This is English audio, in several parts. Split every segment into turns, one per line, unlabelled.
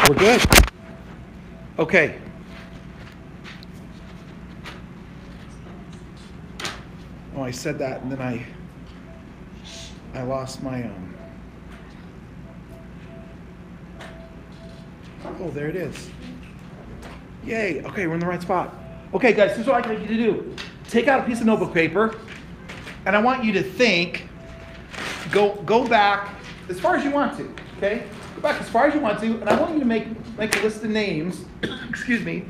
We're good. Okay. Oh, I said that and then I lost my Oh, there it is. Yay. Okay, we're in the right spot. Okay, guys, this is what I'd like you to do. Take out a piece of notebook paper, and I want you to think, go back as far as you want to, okay? Go back as far as you want to, and I want you to make a list of names, excuse me,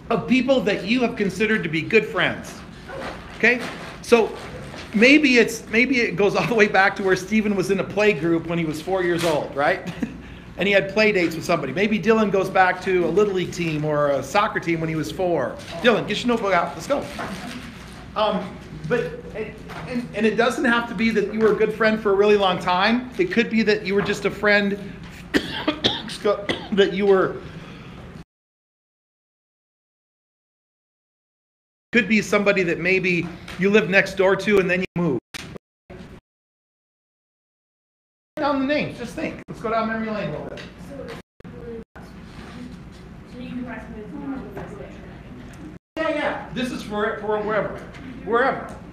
of people that you have considered to be good friends, okay? So maybe it goes all the way back to where Stephen was in a play group when he was 4 years old, right? And he had play dates with somebody. Maybe Dylan goes back to a Little League team or a soccer team when he was 4. Dylan, get your notebook out. Let's go. But it doesn't have to be that you were a good friend for a really long time. It could be that you were just a friend that you were. Could be somebody that maybe you lived next door to and then you moved. Down the names. Just think. Let's go down memory lane a little bit. Yeah. This is for wherever.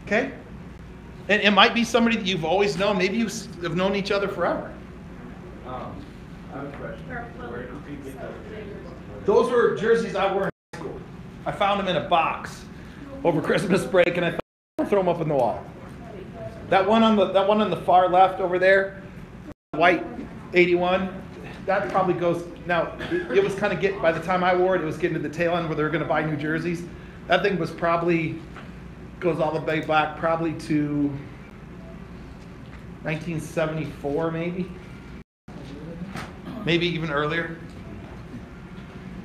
Okay. And it might be somebody that you've always known. Maybe you have known each other forever.
I have a question. Where did you get those?
Those were jerseys I wore in high school. I found them in a box over Christmas break, and I thought I'll throw them up on the wall. That one on the far left over there. White 81, that probably goes, now it was kind of by the time I wore it, it was getting to the tail end where they were going to buy new jerseys. That thing was goes all the way back probably to 1974 maybe even earlier.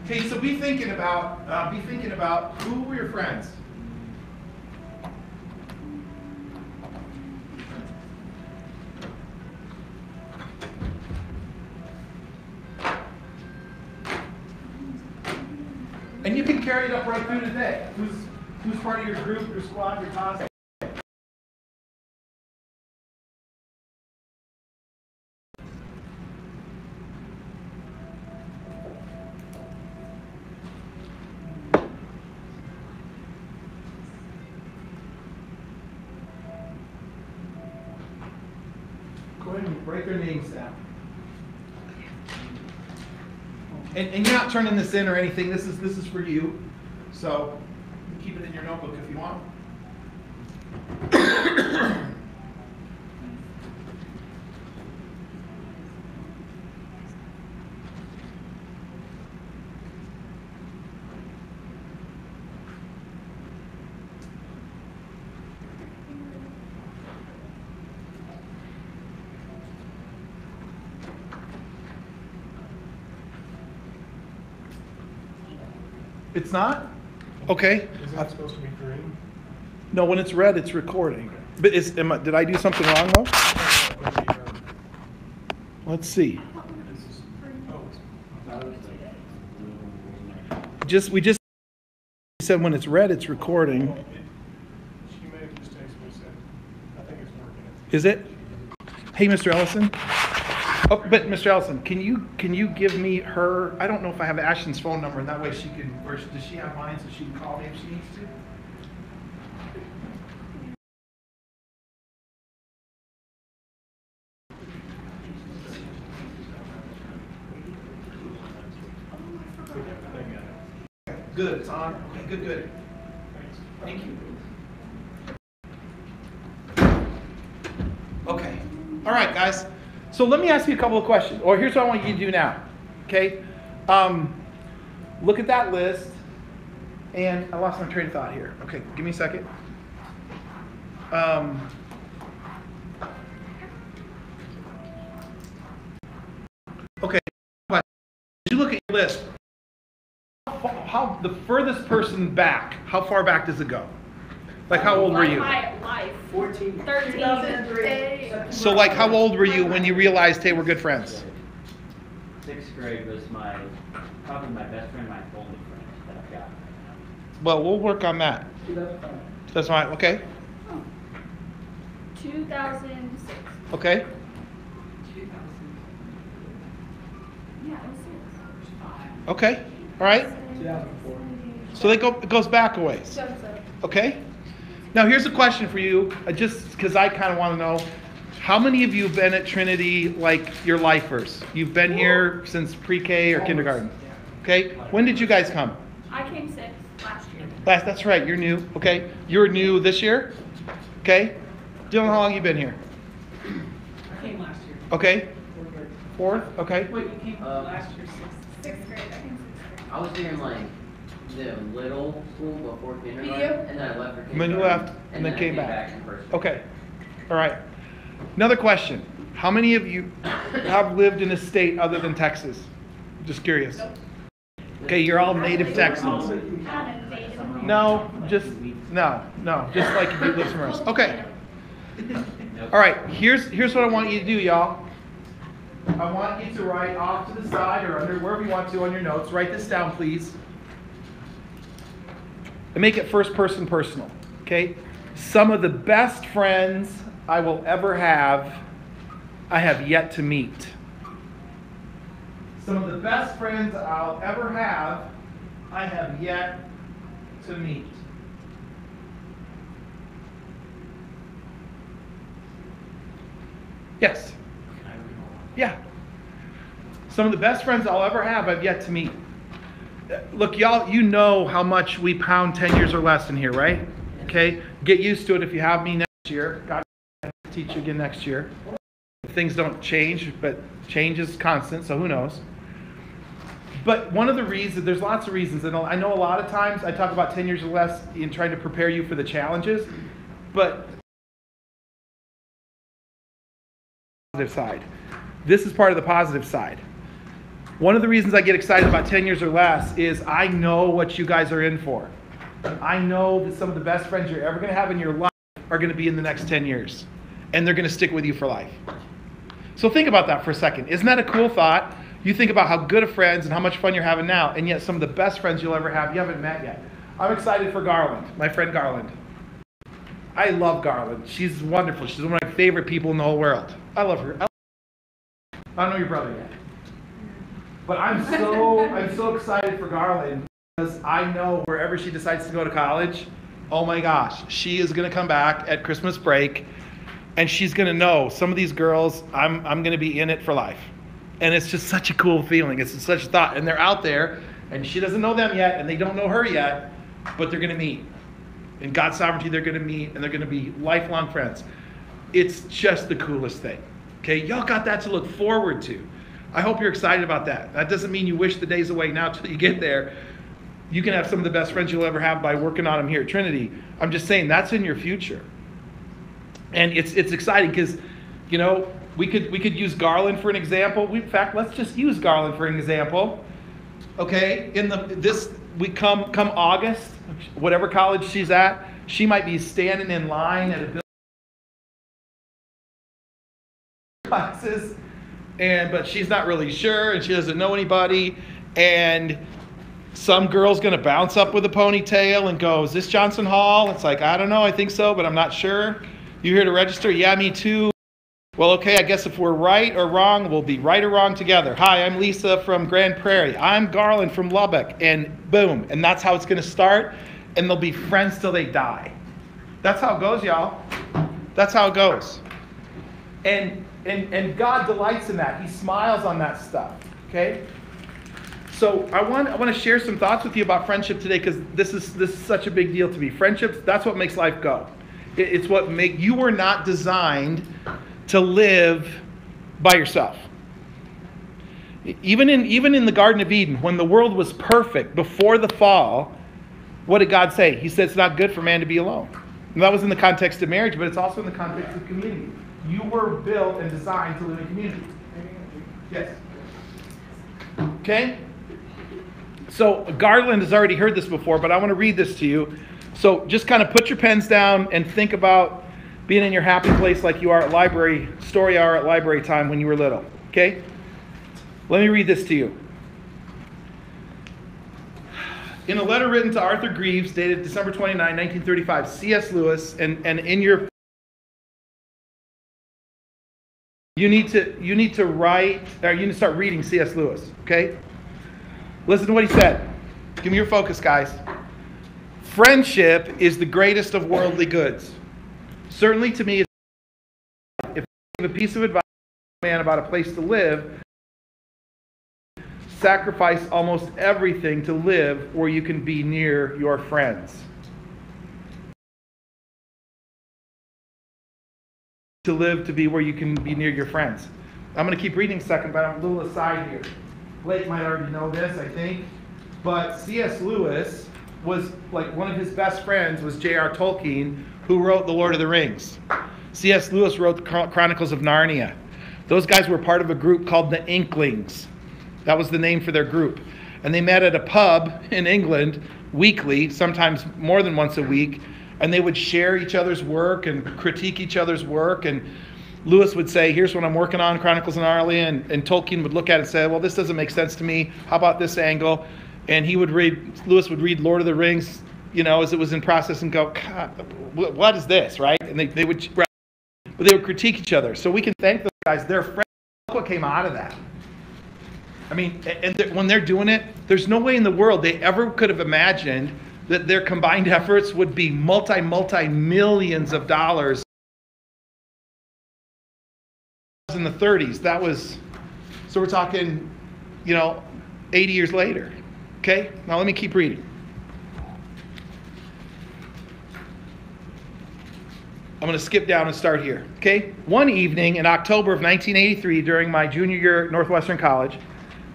Okay, so be thinking about who were your friends. And you can carry it up right through today. Who's part of your group, your squad, your task? Go ahead and write their names down. And you're not turning this in or anything. This is for you. So keep it in your notebook if you want. It's not? Okay.
Is that supposed to be green?
No, when it's red, it's recording. But did I do something wrong though? Let's see. We just said when it's red, it's recording.
She made a mistake, so we said, I think it's working.
Is it? Hey, Mr. Ellison. Oh, but Mr. Ellison, can you give me her? I don't know if I have Ashton's phone number, and that way she can. Or does she have mine so she can call me if she needs to? Good. It's on. Okay. Good. Thank you. Okay. All right, guys. So let me ask you a couple of questions. Or here's what I want you to do now. Okay? Look at that list. And I lost my train of thought here. Okay, give me a second. Okay. As you look at your list, how the furthest person back, how far back does it go? Like how old were you?
Life.
14.
13.
2003.
So
like how old were you when you realized, hey, we're good friends?
6th grade was probably my best friend, my only friend that I've got.
Well, we'll work on that.
2005.
That's fine. Okay.
2006.
Okay. Okay, all right.
2004.
So it goes back a ways. Okay? Now here's a question for you, just because I kind of want to know. How many of you have been at Trinity like your lifers? You've been here since pre-K or kindergarten? Okay? When did you guys come?
I came 6 last year.
That's right, you're new. Okay? You're new this year? Okay? Dylan, how long you been here?
I came last year.
Okay? Fourth? Okay.
Wait, you came last year,
6th grade. I came 6th grade.
I was here in like the little school before kindergarten,
You?
and then I left for
And
kindergarten.
then you left, and then
I
came back.
in first.
Okay. All right. Another question. How many of you have lived in a state other than Texas? Just curious. Okay, you're all native Texans. No, just like if you live somewhere else. Okay. All right, here's what I want you to do, y'all. I want you to write off to the side or under wherever you want to on your notes. Write this down, please. And make it first person personal. Okay? Some of the best friends I will ever have, I have yet to meet. Some of the best friends I'll ever have, I have yet to meet. Yes. Yeah. Some of the best friends I'll ever have, I've yet to meet. Look, y'all, you know how much we pound 10 years or less in here, right? Okay? Get used to it if you have me next year. God will teach you again next year. Things don't change, but change is constant, so who knows? But one of the reasons, there's lots of reasons, and I know a lot of times I talk about 10 years or less in trying to prepare you for the challenges, but positive side. This is part of the positive side. One of the reasons I get excited about 10 years or less is I know what you guys are in for. I know that some of the best friends you're ever going to have in your life are going to be in the next 10 years. And they're going to stick with you for life. So think about that for a second. Isn't that a cool thought? You think about how good of friends and how much fun you're having now, and yet some of the best friends you'll ever have, you haven't met yet. I'm excited for Garland, my friend Garland. I love Garland. She's wonderful. She's one of my favorite people in the whole world. I love her. I don't know your brother yet. But I'm so excited for Garland because I know wherever she decides to go to college, oh my gosh, she is going to come back at Christmas break and she's going to know some of these girls, I'm going to be in it for life. And it's just such a cool feeling. It's such a thought. And they're out there and she doesn't know them yet and they don't know her yet, but they're going to meet. In God's sovereignty, they're going to meet and they're going to be lifelong friends. It's just the coolest thing. Okay, y'all got that to look forward to. I hope you're excited about that. That doesn't mean you wish the days away now till you get there. You can have some of the best friends you'll ever have by working on them here at Trinity. I'm just saying that's in your future. And it's exciting because, you know, we could use Garland for an example. In fact, let's just use Garland for an example. Okay, come August, whatever college she's at, she might be standing in line at a building classes. But she's not really sure and she doesn't know anybody, and some girl's gonna bounce up with a ponytail and go, is this Johnson Hall? It's like, I don't know, I think so, but I'm not sure. You here to register? Yeah, me too. Well, okay, I guess if we're right or wrong, we'll be right or wrong together. Hi, I'm Lisa from Grand Prairie. I'm Garland from Lubbock, and boom, and that's how it's gonna start, and they'll be friends till they die. That's how it goes, y'all. That's how it goes. And God delights in that. He smiles on that stuff. Okay? So I want to share some thoughts with you about friendship today because this is such a big deal to me. Friendships, that's what makes life go. It's what you were not designed to live by yourself. Even in the Garden of Eden, when the world was perfect before the fall, what did God say? He said it's not good for man to be alone. And that was in the context of marriage, but it's also in the context of community. You were built and designed to live in community. Yes. Okay? So Garland has already heard this before, but I want to read this to you. So just kind of put your pens down and think about being in your happy place like you are at story hour at library time when you were little. Okay? Let me read this to you. In a letter written to Arthur Greeves, dated December 29, 1935, C.S. Lewis, and in your You need to write, or you need to start reading C.S. Lewis, okay? Listen to what he said. Give me your focus, guys. Friendship is the greatest of worldly goods. Certainly to me, if I give a piece of advice to a man about a place to live, sacrifice almost everything to live where you can be near your friends. To live to be where you can be near your friends. I'm going to keep reading a second, but I'm a little aside here. Blake might already know this, I think. But C.S. Lewis was, like, one of his best friends was J.R. Tolkien, who wrote The Lord of the Rings. C.S. Lewis wrote the Chronicles of Narnia. Those guys were part of a group called the Inklings. That was the name for their group. And they met at a pub in England weekly, sometimes more than once a week, and they would share each other's work and critique each other's work. And Lewis would say, here's what I'm working on, Chronicles of Narnia, and Tolkien would look at it and say, well, this doesn't make sense to me. How about this angle? And Lewis would read Lord of the Rings, as it was in process and go, God, what is this, right? And they would critique each other. So we can thank those guys. They're friends. Look what came out of that. I mean, when they're doing it, there's no way in the world they ever could have imagined that their combined efforts would be multi-millions of dollars in the 30s. So we're talking, 80 years later. Okay? Now let me keep reading. I'm going to skip down and start here. Okay? One evening in October of 1983, during my junior year at Northwestern College,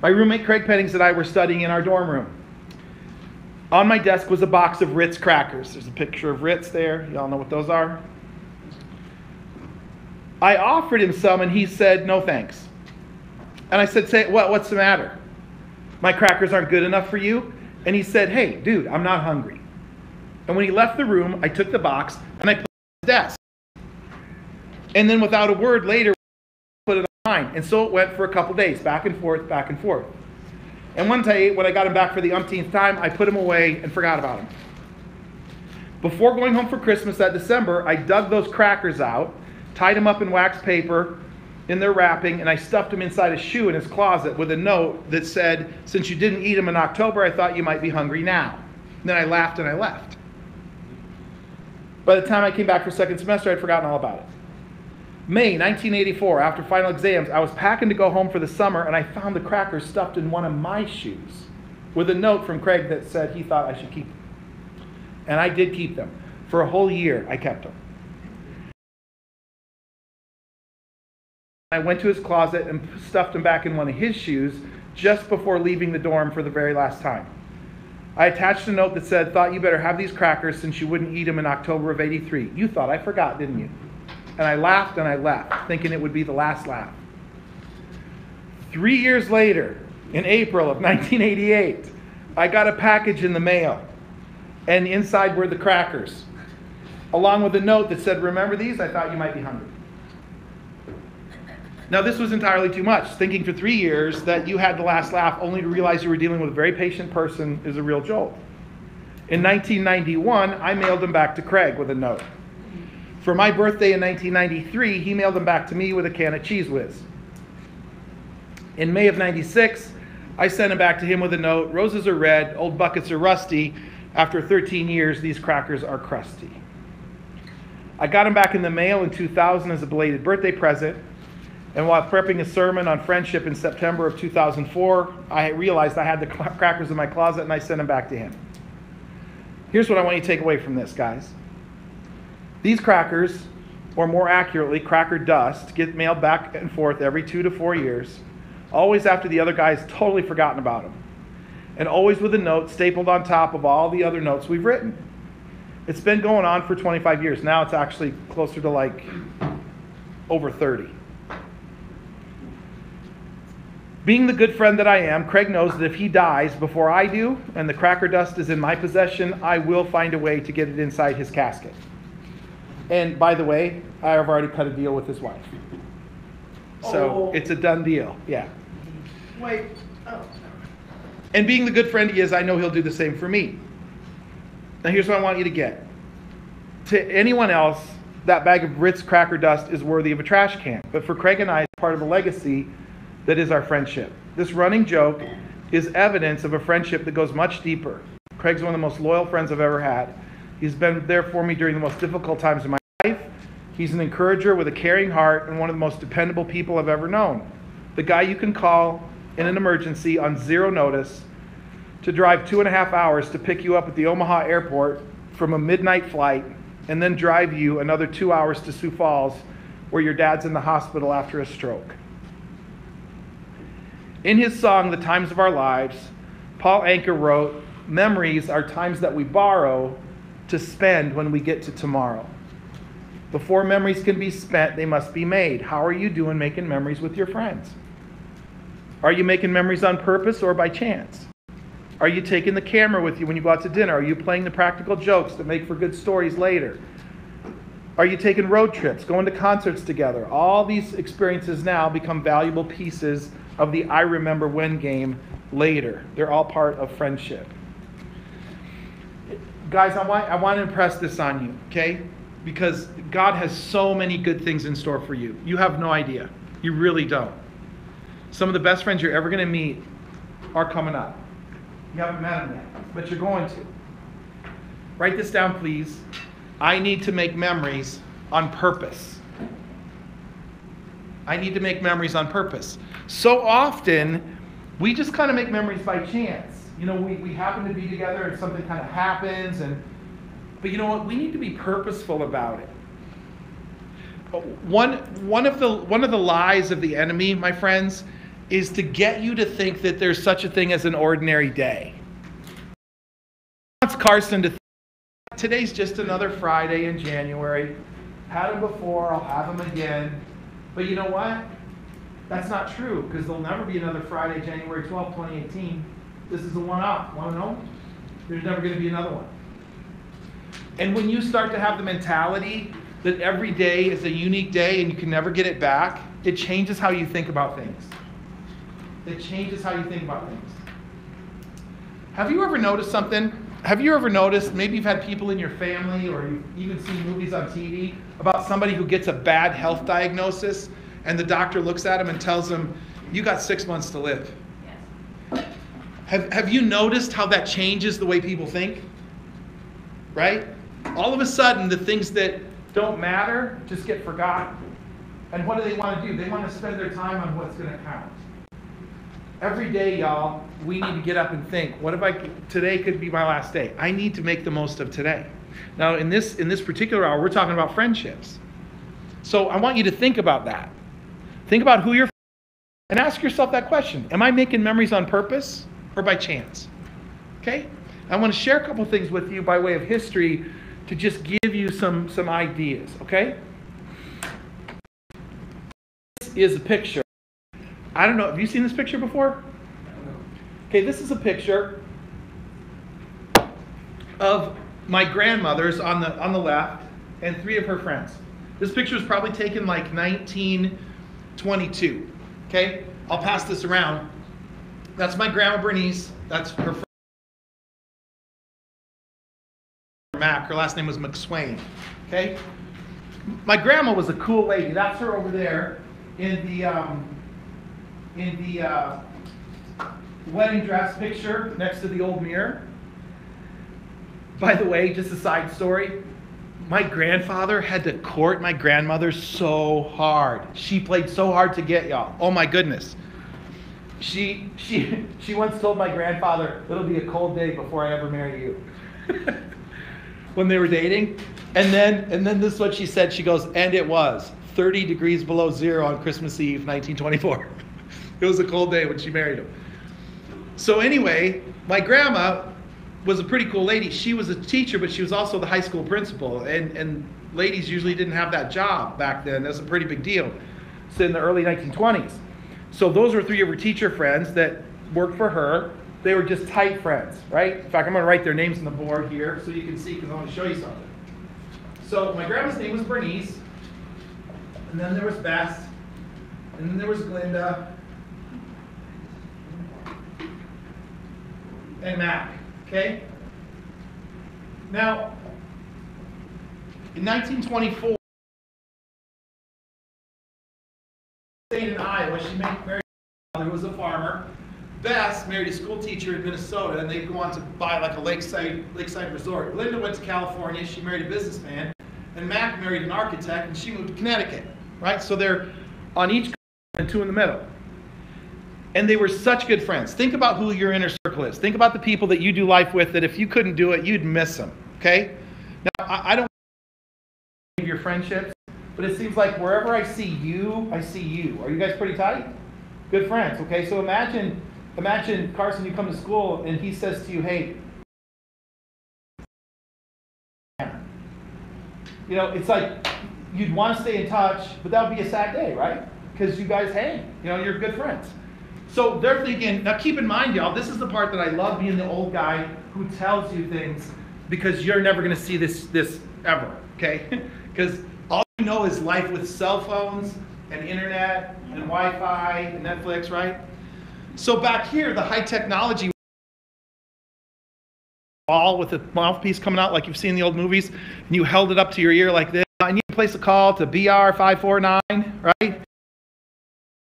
my roommate Craig Pennings and I were studying in our dorm room. On my desk was a box of Ritz crackers. There's a picture of Ritz there. Y'all know what those are? I offered him some and he said, no thanks. And I said, what's the matter? My crackers aren't good enough for you? And he said, hey, dude, I'm not hungry. And when he left the room, I took the box and I put it on his desk. And then without a word later, put it on mine. And so it went for a couple days, back and forth, back and forth. And one day, when I got him back for the umpteenth time, I put him away and forgot about him. Before going home for Christmas that December, I dug those crackers out, tied them up in wax paper in their wrapping, and I stuffed them inside a shoe in his closet with a note that said, since you didn't eat them in October, I thought you might be hungry now. And then I laughed and I left. By the time I came back for second semester, I'd forgotten all about it. May 1984, after final exams, I was packing to go home for the summer, and I found the crackers stuffed in one of my shoes with a note from Craig that said he thought I should keep them. And I did keep them. For a whole year, I kept them. I went to his closet and stuffed them back in one of his shoes just before leaving the dorm for the very last time. I attached a note that said, thought you better have these crackers since you wouldn't eat them in October of '83. You thought I forgot, didn't you? And I laughed and I left, thinking it would be the last laugh. 3 years later, in April of 1988, I got a package in the mail, and inside were the crackers, along with a note that said, remember these? I thought you might be hungry. Now, this was entirely too much. Thinking for 3 years that you had the last laugh only to realize you were dealing with a very patient person is a real jolt. In 1991, I mailed them back to Craig with a note. For my birthday in 1993, he mailed them back to me with a can of Cheese Whiz. In May of '96, I sent them back to him with a note, roses are red, old buckets are rusty. After 13 years, these crackers are crusty. I got them back in the mail in 2000 as a belated birthday present. And while prepping a sermon on friendship in September of 2004, I realized I had the crackers in my closet and I sent them back to him. Here's what I want you to take away from this, guys. These crackers, or more accurately, cracker dust, get mailed back and forth every 2 to 4 years, always after the other guy's totally forgotten about them, and always with a note stapled on top of all the other notes we've written. It's been going on for 25 years. Now it's actually closer to like over 30. Being the good friend that I am, Craig knows that if he dies before I do, and the cracker dust is in my possession, I will find a way to get it inside his casket. And by the way, I have already cut a deal with his wife. So it's a done deal, yeah.
Wait, oh.
And being the good friend he is, I know he'll do the same for me. Now here's what I want you to get. To anyone else, that bag of Ritz cracker dust is worthy of a trash can. But for Craig and I, it's part of the legacy that is our friendship. This running joke is evidence of a friendship that goes much deeper. Craig's one of the most loyal friends I've ever had. He's been there for me during the most difficult times in my life. He's an encourager with a caring heart and one of the most dependable people I've ever known. The guy you can call in an emergency on zero notice to drive 2.5 hours to pick you up at the Omaha airport from a midnight flight and then drive you another 2 hours to Sioux Falls where your dad's in the hospital after a stroke. In his song, The Times of Our Lives, Paul Anka wrote, "Memories are times that we borrow to spend when we get to tomorrow. Before memories can be spent, they must be made." How are you doing making memories with your friends? Are you making memories on purpose or by chance? Are you taking the camera with you when you go out to dinner? Are you playing the practical jokes that make for good stories later? Are you taking road trips, going to concerts together? All these experiences now become valuable pieces of the I remember when game later. They're all part of friendship. Guys, I want to impress this on you, okay? Because God has so many good things in store for you. You have no idea. You really don't. Some of the best friends you're ever going to meet are coming up. You haven't met them yet, but you're going to. Write this down, please. I need to make memories on purpose. I need to make memories on purpose. So often, we just kind of make memories by chance. You know, we happen to be together and something kind of happens, but you know what? We need to be purposeful about it. One of the lies of the enemy, my friends, is to get you to think that there's such a thing as an ordinary day. He wants Carson to think, today's just another Friday in January. Had him before, I'll have him again. But you know what? That's not true, because there'll never be another Friday, January 12, 2018. This is a one-off. Want to know? There's never going to be another one. And when you start to have the mentality that every day is a unique day and you can never get it back, it changes how you think about things. It changes how you think about things. Have you ever noticed something? Have you ever noticed, maybe you've had people in your family or you've even seen movies on TV about somebody who gets a bad health diagnosis and the doctor looks at him and tells him, "You got 6 months to live."
Yes.
Have you noticed how that changes the way people think? Right? All of a sudden, the things that don't matter just get forgotten. And what do they want to do? They want to spend their time on what's going to count. Every day, y'all, we need to get up and think, today could be my last day. I need to make the most of today. Now, in this particular hour, we're talking about friendships. So I want you to think about that. Think about who you're and ask yourself that question. Am I making memories on purpose or by chance? Okay? I want to share a couple things with you by way of history to just give you some ideas, okay? This is a picture. I don't know, have you seen this picture before? Okay, this is a picture of my grandmother's on the left and 3 of her friends. This picture was probably taken like 1922. Okay, I'll pass this around. That's my grandma Bernice. That's her friend Mac. Her last name was McSwain. Okay, my grandma was a cool lady. That's her over there in the wedding dress picture next to the old mirror. By the way, just a side story. My grandfather had to court my grandmother so hard. She played so hard to get y'all. Oh my goodness. She once told my grandfather, "It'll be a cold day before I ever marry you." When they were dating. And then this is what she said. She goes, "And it was 30 degrees below zero on Christmas Eve, 1924. It was a cold day when she married him. So anyway, my grandma was a pretty cool lady. She was a teacher, but she was also the high school principal. And ladies usually didn't have that job back then. That's a pretty big deal. So in the early 1920s. So those were 3 of her teacher friends that worked for her. They were just tight friends, right? In fact, I'm going to write their names on the board here so you can see, because I want to show you something. So my grandma's name was Bernice. And then there was Bess. And then there was Glinda. And Mac. Okay? Now, in 1924, who was a farmer. Bess married a school teacher in Minnesota, and they go on to buy like a lakeside resort. Linda went to California. She married a businessman. And Mac married an architect, and she moved to Connecticut, right? So they're on each and two in the middle. And they were such good friends. Think about who your inner circle is. Think about the people that you do life with that if you couldn't do it, you'd miss them, okay? Now, I don't know your friendships, but it seems like wherever I see you, I see you. Are you guys pretty tight? Good friends, okay? So imagine, Carson, you come to school, and he says to you, hey, you know, it's like you'd want to stay in touch, but that would be a sad day, right? Because you guys hang, you know, you're good friends. So they're thinking, now keep in mind, y'all, this is the part that I love being the old guy who tells you things because you're never going to see this ever, okay? Because all you know is life with cell phones and internet and Wi-Fi and Netflix, right? So back here, the high technology ball with a mouthpiece coming out like you've seen in the old movies, and you held it up to your ear like this. I need to place a call to BR 549, right?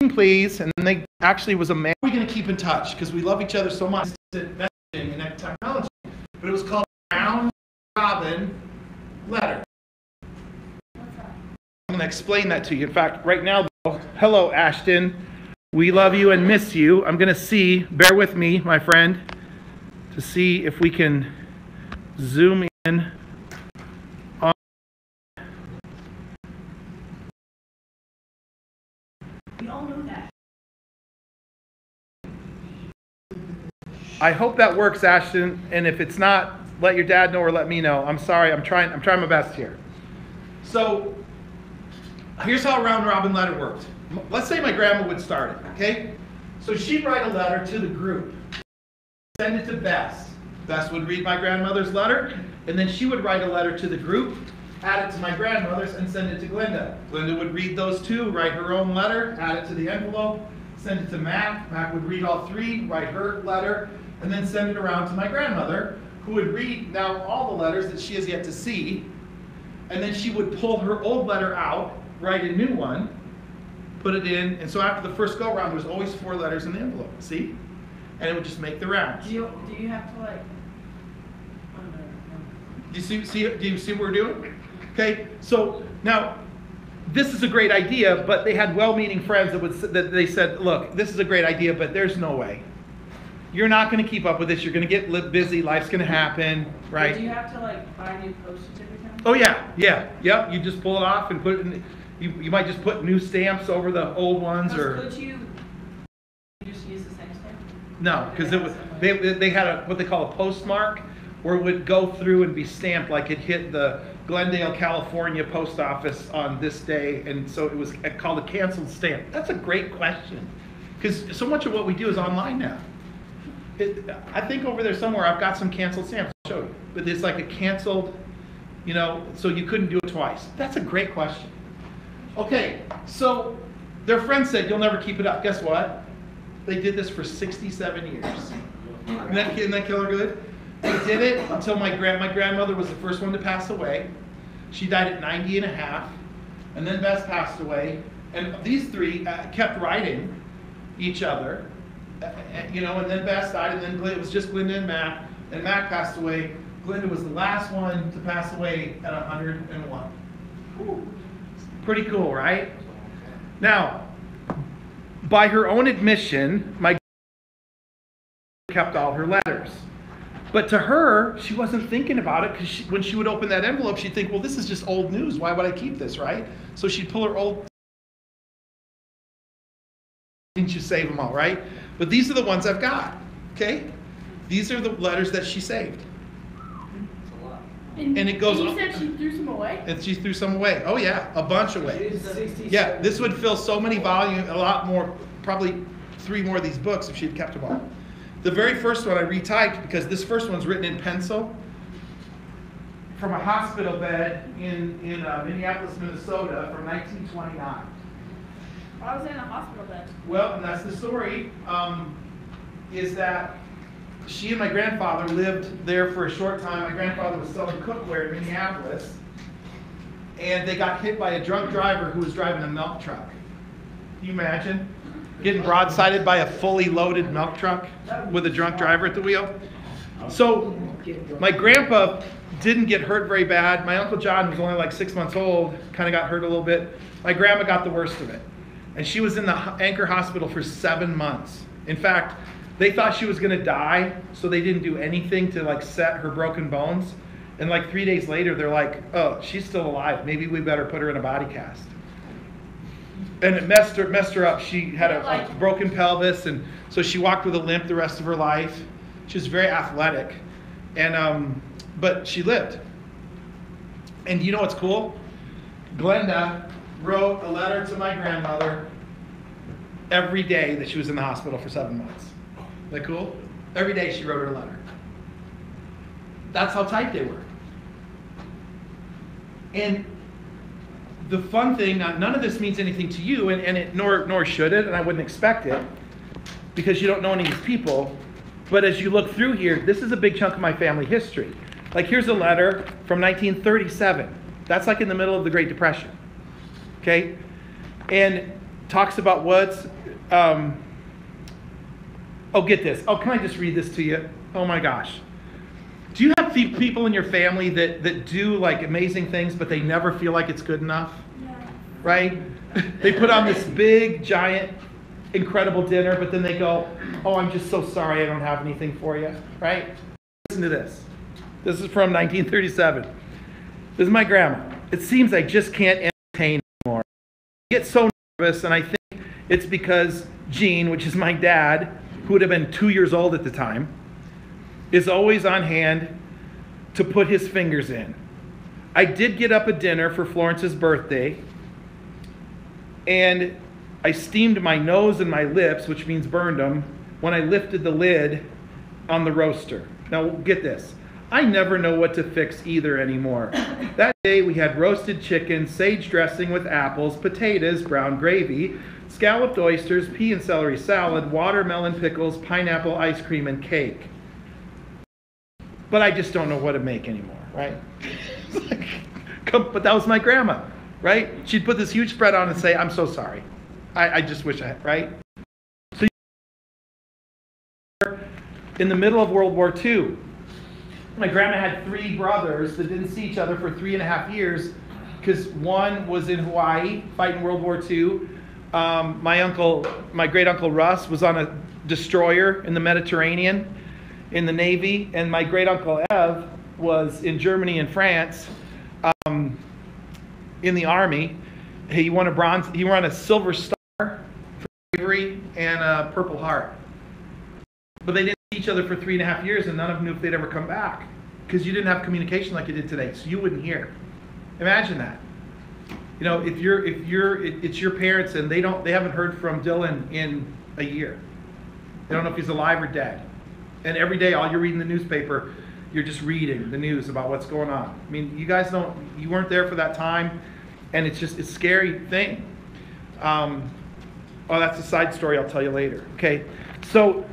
Please. And then they actually was a man. We're going to keep in touch because we love each other so much. Messaging and that technology, but it was called round robin letter. I'm going to explain that to you. In fact, right now, though, hello, Ashton. We love you and miss you. I'm going to see. Bear with me, my friend, to see if we can zoom in on.
We all know that.
I hope that works, Ashton, and if it's not, let your dad know or let me know. I'm sorry, I'm trying my best here. So here's how a round robin letter worked. Let's say my grandma would start it, okay? So she'd write a letter to the group, send it to Bess. Bess would read my grandmother's letter, and then she would write a letter to the group, add it to my grandmother's, and send it to Glenda. Glenda would read those two, write her own letter, add it to the envelope, send it to Mac. Mac would read all three, write her letter, and then send it around to my grandmother, who would read now all the letters that she has yet to see, and then she would pull her old letter out, write a new one, put it in, and so after the first go around, there was always 4 letters in the envelope, see? And it would just make the rounds.
Do you have to like?
Do you see what we're doing? Okay, so now this is a great idea, but they had well-meaning friends that they said, look, this is a great idea, but there's no way. You're not going to keep up with this. You're going to get busy. Life's going to happen, right?
Do you have to like buy new postage every time?
Oh yeah. You just pull it off and put it in. You might just put new stamps over the old ones, or
Could you just use the same stamp?
no, because it was they had what they call a postmark, where it would go through and be stamped like it hit the Glendale, California post office on this day, and so it was called a canceled stamp. That's a great question, because so much of what we do is online now. I think over there somewhere I've got some canceled stamps. I'll show you, but it's like a canceled, so you couldn't do it twice. That's a great question. Okay, so their friend said, you'll never keep it up. Guess what? They did this for 67 years. Isn't that killer good? They did it until my grandmother was the first one to pass away. She died at 90 and a half. And then Bess passed away. And these three kept writing each other. And then Bess died, and then it was just Glenda and Mac. And Mac passed away. Glenda was the last one to pass away at 101. Whew. Pretty cool, right? Now, by her own admission, my kept all her letters. But to her, she wasn't thinking about it, because when she would open that envelope, she'd think, well, this is just old news. Why would I keep this, right? So she'd pull her old... Didn't you save them all, right? But these are the ones I've got, okay? These are the letters that she saved. And it goes...
And you said she threw some away?
And she threw some away. Oh yeah, a bunch away. Yeah, this would fill so many volumes, a lot more, probably 3 more of these books if she'd kept them all. The very first one I retyped, because this first one's written in pencil from a hospital bed in Minneapolis, Minnesota from 1929.
I was in a hospital bed.
Well, and that's the story, is that she and my grandfather lived there for a short time. My grandfather was selling cookware in Minneapolis, and they got hit by a drunk driver who was driving a milk truck. Can you imagine? getting broadsided by a fully loaded milk truck with a drunk driver at the wheel. So my grandpa didn't get hurt very bad. My Uncle John, who was only like 6 months old, kind of got hurt a little bit. My grandma got the worst of it. And she was in the Anchor Hospital for 7 months. In fact, they thought she was going to die, so they didn't do anything to like set her broken bones. And like 3 days later, they're like, oh, she's still alive. Maybe we better put her in a body cast. And it messed her up. She had a broken pelvis, and so she walked with a limp the rest of her life. She was very athletic, and but she lived. And you know what's cool? Glenda wrote a letter to my grandmother every day that she was in the hospital for 7 months. Isn't that cool? Every day she wrote her a letter. That's how tight they were. And the fun thing, none of this means anything to you, nor should it, and I wouldn't expect it, because you don't know any of these people. But as you look through here, this is a big chunk of my family history. Like here's a letter from 1937. That's like in the middle of the Great Depression. Okay? And talks about what's, oh, get this. Oh, can I just read this to you? Oh my gosh. Do you have people in your family that do like amazing things, but they never feel like it's good enough?
Yeah.
Right? They put on this big, giant, incredible dinner, but then they go, oh, I'm just so sorry I don't have anything for you. Right? Listen to this. This is from 1937. This is my grandma. It seems I just can't entertain anymore. I get so nervous, and I think it's because Gene, which is my dad, who would have been 2 years old at the time, is always on hand to put his fingers in. I did get up a dinner for Florence's birthday, and I steamed my nose and my lips, which means burned them, when I lifted the lid on the roaster. Now get this. I never know what to fix either anymore. That day we had roasted chicken, sage dressing with apples, potatoes, brown gravy, scalloped oysters, pea and celery salad, watermelon pickles, pineapple ice cream, and cake. But I just don't know what to make anymore, right? But that was my grandma, right? She'd put this huge spread on and say, I'm so sorry. I just wish I had, right? So in the middle of World War II, my grandma had 3 brothers that didn't see each other for 3.5 years because one was in Hawaii fighting World War II. My great uncle Russ was on a destroyer in the Mediterranean in the Navy, and my great uncle Ev was in Germany and France in the Army. He won a Silver Star for bravery and a Purple Heart. But they didn't see each other for 3.5 years, and none of them knew if they'd ever come back because you didn't have communication like you did today, so you wouldn't hear. Imagine that. You know, it's your parents and they haven't heard from Dylan in a year. They don't know if he's alive or dead. And every day, all you're reading the newspaper, you're just reading the news about what's going on. I mean, you weren't there for that time, and it's a scary thing. Oh, that's a side story I'll tell you later. Okay, so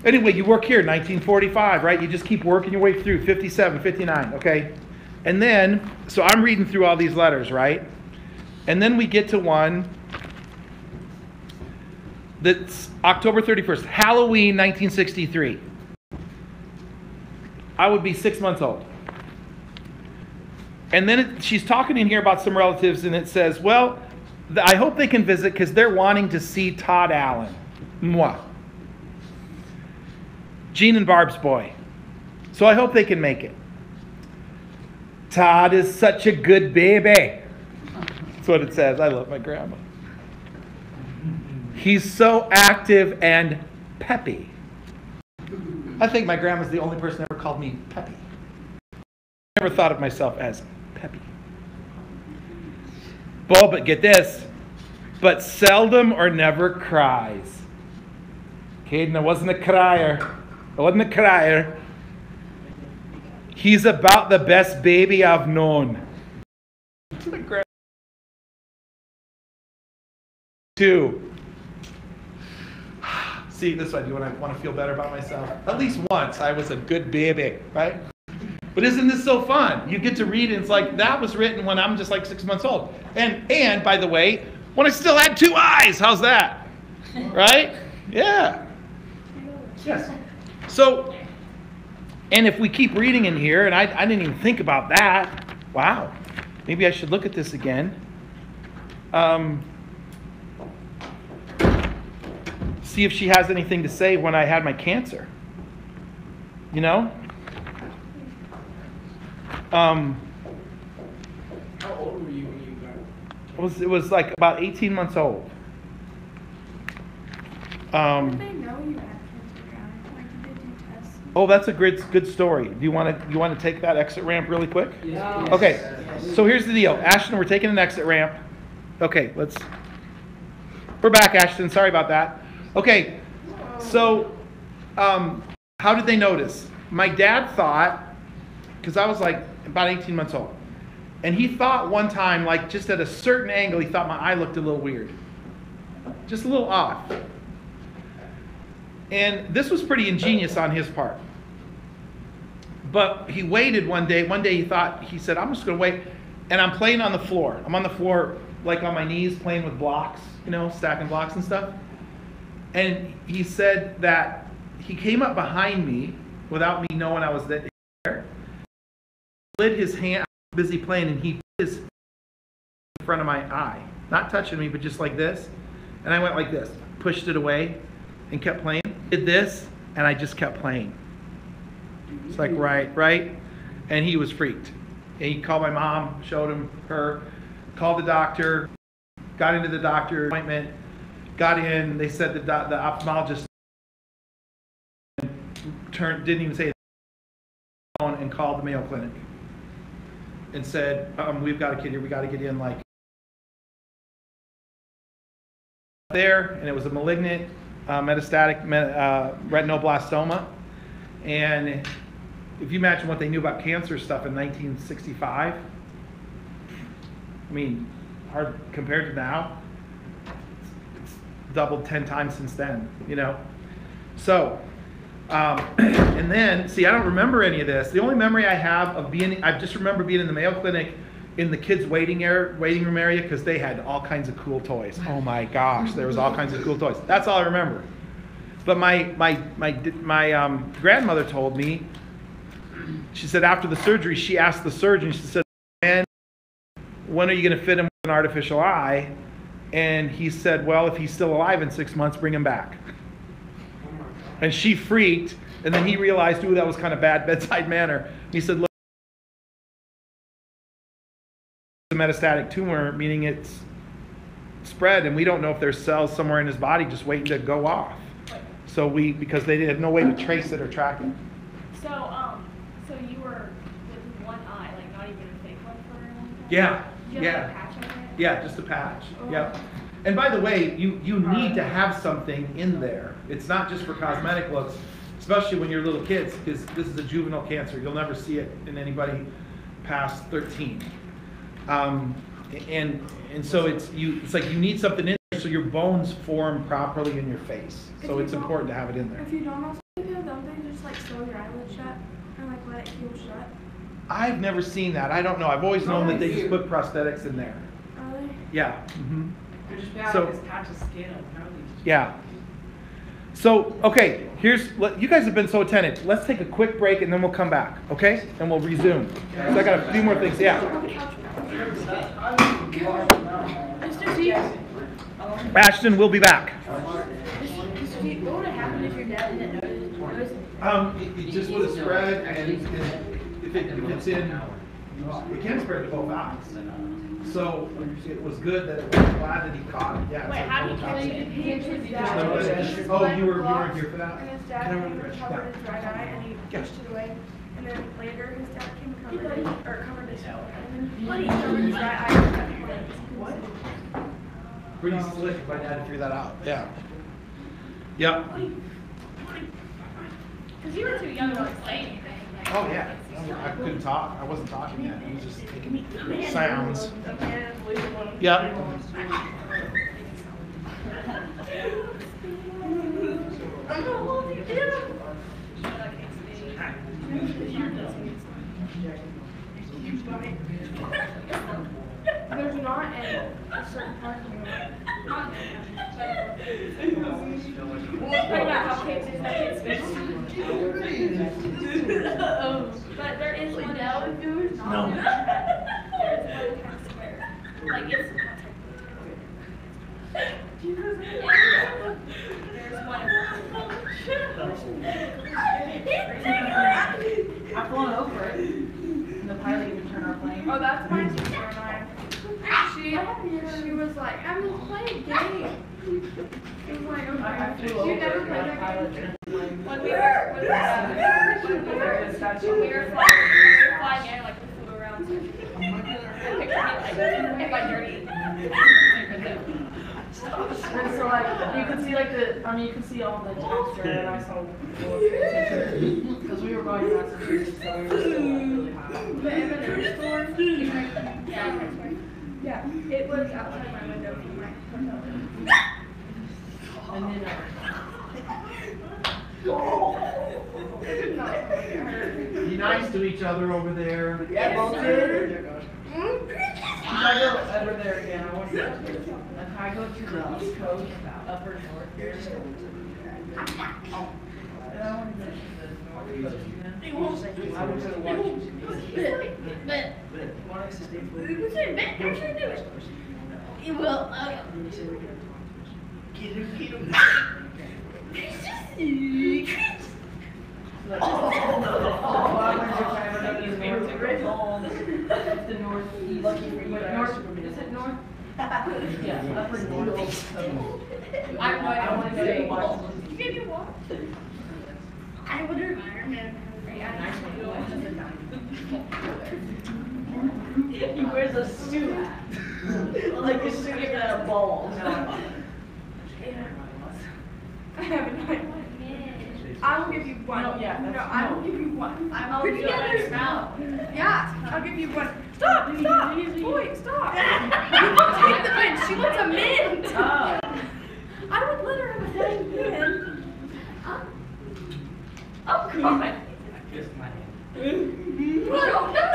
anyway, you work here, 1945, right? You just keep working your way through, 57, 59, okay? And then, so I'm reading through all these letters, right? And then we get to one that's October 31st, Halloween 1963. I would be 6 months old. And then she's talking in here about some relatives, and it says, well, I hope they can visit because they're wanting to see Todd Allen. Moi. Gene and Barb's boy. So I hope they can make it. Todd is such a good baby. That's what it says. I love my grandma. He's so active and peppy. I think my grandma's the only person that ever called me peppy. I never thought of myself as peppy. But get this. But seldom or never cries. Caden, I wasn't a crier. He's about the best baby I've known. 2. See, this is what I do when I want to feel better about myself. At least once I was a good baby, right? But isn't this so fun? You get to read and it's like, that was written when I'm just like 6 months old. And by the way, when I still had 2 eyes, how's that? Right? Yeah. Yes. So, and if we keep reading in here, and I didn't even think about that. Wow. Maybe I should look at this again. See if she has anything to say when I had my cancer. You know?
How old were you when you got it?
It was like about 18 months old.
How did they know you had cancer, guys? Like, did they do tests?
Oh, that's a good story. Do you want to take that exit ramp really quick?
Yeah.
Okay. So here's the deal. Ashton, we're taking an exit ramp. Okay, we're back, Ashton. Sorry about that. Okay. So, how did they notice? My dad thought, because I was like about 18 months old, and he thought one time, like just at a certain angle, he thought my eye looked a little weird. Just a little off. And this was pretty ingenious on his part. But he waited one day. One day he said, I'm just going to wait. And I'm playing on the floor. I'm on the floor, like on my knees, playing with blocks, stacking blocks and stuff. And he said that he came up behind me without me knowing I was there. Slid his hand, I was busy playing, and he put his in front of my eye. Not touching me, but just like this. And I went like this, pushed it away, and kept playing. Did this, and I just kept playing. It's like, right. And he was freaked. And he called my mom, showed her, called the doctor, got into the doctor appointment, got in. They said the ophthalmologist didn't even say it, and called the Mayo Clinic and said, we've got a kid here, we got to get in like there. And it was a malignant metastatic retinoblastoma. And if you imagine what they knew about cancer stuff in 1965, I mean, hard compared to now, it's doubled 10 times since then, So, and then, see, I don't remember any of this. The only memory I have of I just remember being in the Mayo Clinic in the kids' waiting room area, because they had all kinds of cool toys. Oh my gosh, there was all kinds of cool toys. That's all I remember. But my grandmother told me, she said after the surgery, she asked the surgeon, she said, "Man, when are you going to fit him with an artificial eye?" And he said, "Well, if he's still alive in 6 months, bring him back." And she freaked, and then he realized, ooh, that was kind of bad bedside manner. He said, "Look, it's a metastatic tumor, meaning it's spread, and we don't know if there's cells somewhere in his body just waiting to go off." So because they had no way to trace it or track it.
So you were with one eye, like not even a fake one for a long time?
Yeah,
Did you have like a patch on it?
Yeah, just a patch.
Oh.
Yep. And by the way, you need to have something in there. It's not just for cosmetic looks, especially when you're little kids, because this is a juvenile cancer. You'll never see it in anybody past 13. And so it's like you need something in there so your bones form properly in your face. So it's important to have it in there.
If you don't also do, don't they just like sew your eyelid shut and like let it heal shut?
I've never seen that. I don't know. I've always known that they just put prosthetics in there.
Are they?
Yeah. Mm-hmm.
They're just bad
So-
like this patch of skin and probably just.
Yeah. So, okay, you guys have been so attentive. Let's take a quick break and then we'll come back, okay? And we'll resume. So I got a few more things. Yeah.
Mr. Steve,
Ashton, we'll be back.
Mr. Steve, what would have happened if your dad didn't notice it?
It just would have spread, and if it's in, it can spread to both eyes. So it was good that it was glad that he caught it. Yeah.
Wait, how did he catch it? He hit his dad.
Oh, you weren't here for that?
And his dad came and covered his right eye, and he pushed it away. And then later, his dad came and covered it, or covered his and then he covered his right eye. And kept playing. What?
Pretty slick if I had to figure that out. Yeah. Yep.
Because you were too young to explain anything. Like,
Oh, yeah. I couldn't talk. I wasn't talking yet. I was just making sounds. Yep.
There's not a certain part of Talking about how Kate is not Kate's fish. But there is one.
No.
There's one kind of square. Like it's not technically. Do you know there's one.
I've flown over it. And the pilot even turned our plane.
Oh, that's my sister and I. She was like, I'm just playing a game. It was like, okay.
I flew over
You never
it,
played
and the
that
pilot
game?
turned the plane.
When we were flying in, like we flew around. I picked me like my dirty.
And so like you could see like you could see all the texture, and I saw because we were going past the street, so we were still like really high.
The M&M store. Yeah, it was outside my window from my hotel room.
And then
Be nice to each other over there.
yeah, both did. If I go over there again, I want to. If I go to the East Coast, upper north here, and I want to go to the North Coast again. I would go to Washington. Want us to stay for the northeast. Lucky for you. North, is it north? Yeah, upper northeast.
I have no idea.
I want to go to Washington.
You gave me what? I would environment.
He wears a suit. Like a suit even at a ball.
I have no idea. I will give you one.
No, yeah,
no,
that's-
I will
no.
give you one.
I'll
We're
give you
together.
a smile.
Yeah, I'll give you one. Stop! Stop! Boy, stop! You won't take the mint. She wants a mint.
Oh.
I would let her have a dang mint. Oh, God.
Kiss my hand.
Really hard on that.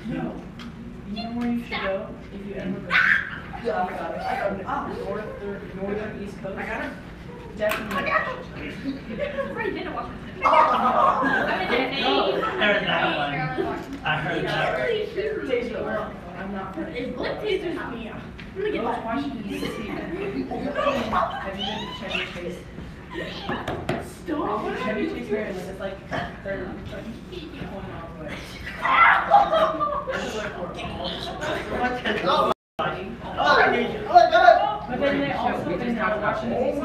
No. You know where you should go if you ever go? Yeah, I got it. I got it. Northern East Coast. I got it. Definitely.
Right, didn't watch it.
I heard that one. I heard that one.
Taser, I'm not funny.
It's blood tasers me. Really get
Go to
that.
Washington, D.C. Have you been to Chevy Chase?
Stop.
Chevy Chase Maryland. It's like they're like 20 miles away. It's like but then they also in Washington, D.C.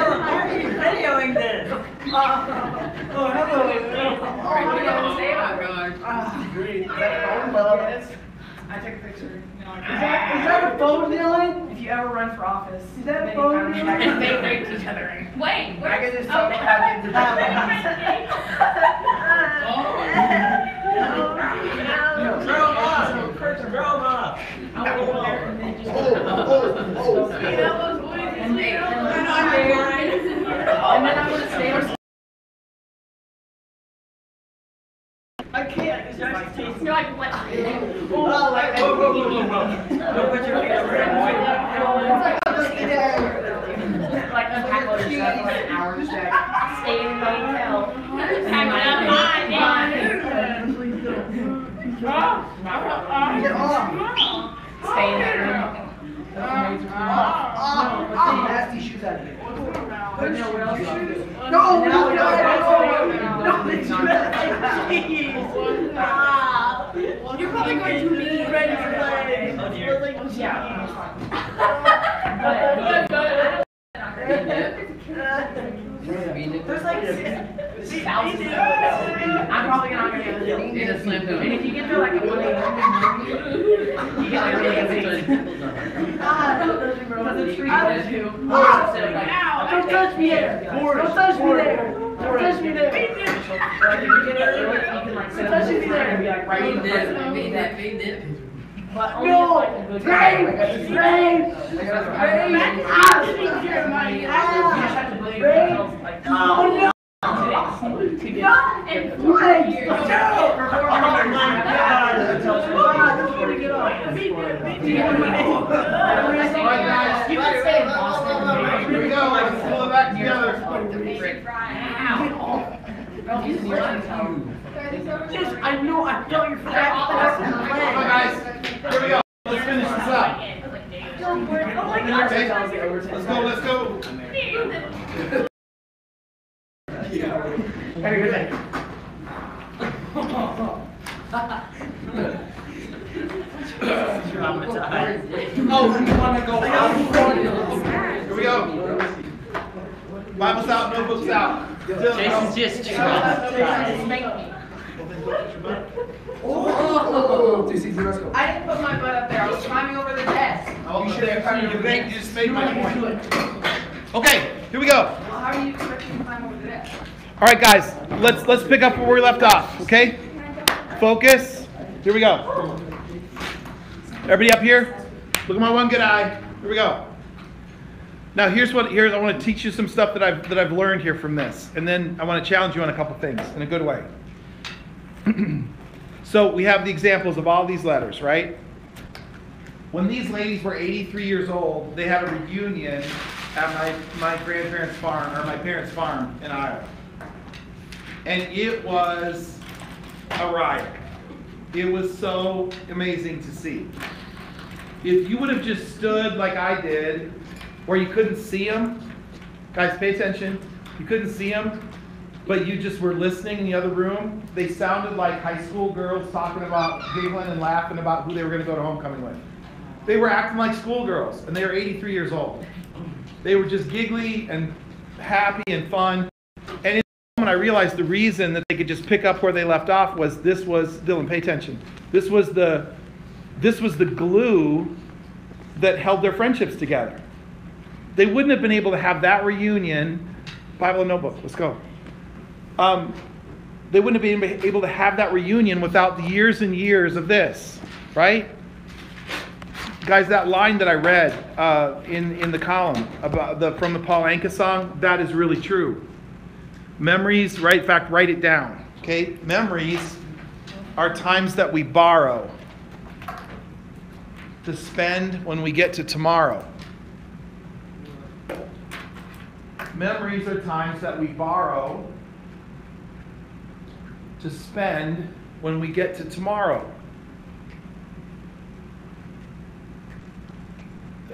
Videoing this. Oh, hello.
I took a picture. Is that a phone, Dylan? If you ever run for office, is that a phone? They raped each other.
Wait,
I
where's
could just tell how kids
Grow up.
I went over there and then just. And then I'm gonna stay there. I can't. It's just tastes.
You're like, what?
Oh, like
Whoa, whoa, whoa, whoa, whoa. Don't put your feet over there,
like unpack all your stuff for like an hour just to stay in the hotel. Stay in that room. Nasty shoes out of here. But no, what else?
You're probably going to be ready to play.
Oh dear.
Yeah. There's like thousands of I'm probably not gonna get it.
In a slam dunk.
And if you get there like a 1 a.m. you get like really amazing. Because it's free to do. Don't touch me there. Don't touch me there. Don't touch me there. Like if you get there early, you can like sit up in the front and be like right in the front.
Made it.
But only if, like, a good guy. You just have to believe yourself, like, today. To get in 4 years. You can stay in Boston.
Here we go, let's pull it back together.
I know, I felt your fat.
Come on, guys. Here we go. Let's finish this up. Okay. Let's go.
Have a good day.
Oh, you want to go out? Here we go. Bible's out, notebook's out.
Jason's just
I didn't put my butt up there. I was climbing over the desk.
You should have you just made my point. Okay, here we go.
Well, how are you expecting to climb over the desk?
All right, guys, let's pick up where we left off. Okay, focus. Here we go. Everybody up here? Look at my one good eye. Here we go. Now here's I want to teach you some stuff that I've learned here from this, and then I want to challenge you on a couple things in a good way. So we have the examples of all these letters, right? When these ladies were 83 years old, they had a reunion at my grandparents' farm, or my parents' farm in Iowa. And it was a riot. It was so amazing to see. If you would have just stood like I did, where you couldn't see them, guys, pay attention. You couldn't see them, but you just were listening in the other room. They sounded like high school girls talking about, giggling and laughing about who they were going to go to homecoming with. They were acting like schoolgirls, and they were 83 years old. They were just giggly and happy and fun. And in the moment, I realized the reason that they could just pick up where they left off was Dylan, pay attention. This was the glue that held their friendships together. They wouldn't have been able to have that reunion. Bible and notebook, let's go. They wouldn't have been able to have that reunion without the years and years of this, right? Guys, that line that I read in the column about from the Paul Anka song, that is really true. Memories, right? In fact, write it down. Okay, memories are times that we borrow to spend when we get to tomorrow. Memories are times that we borrow to spend when we get to tomorrow.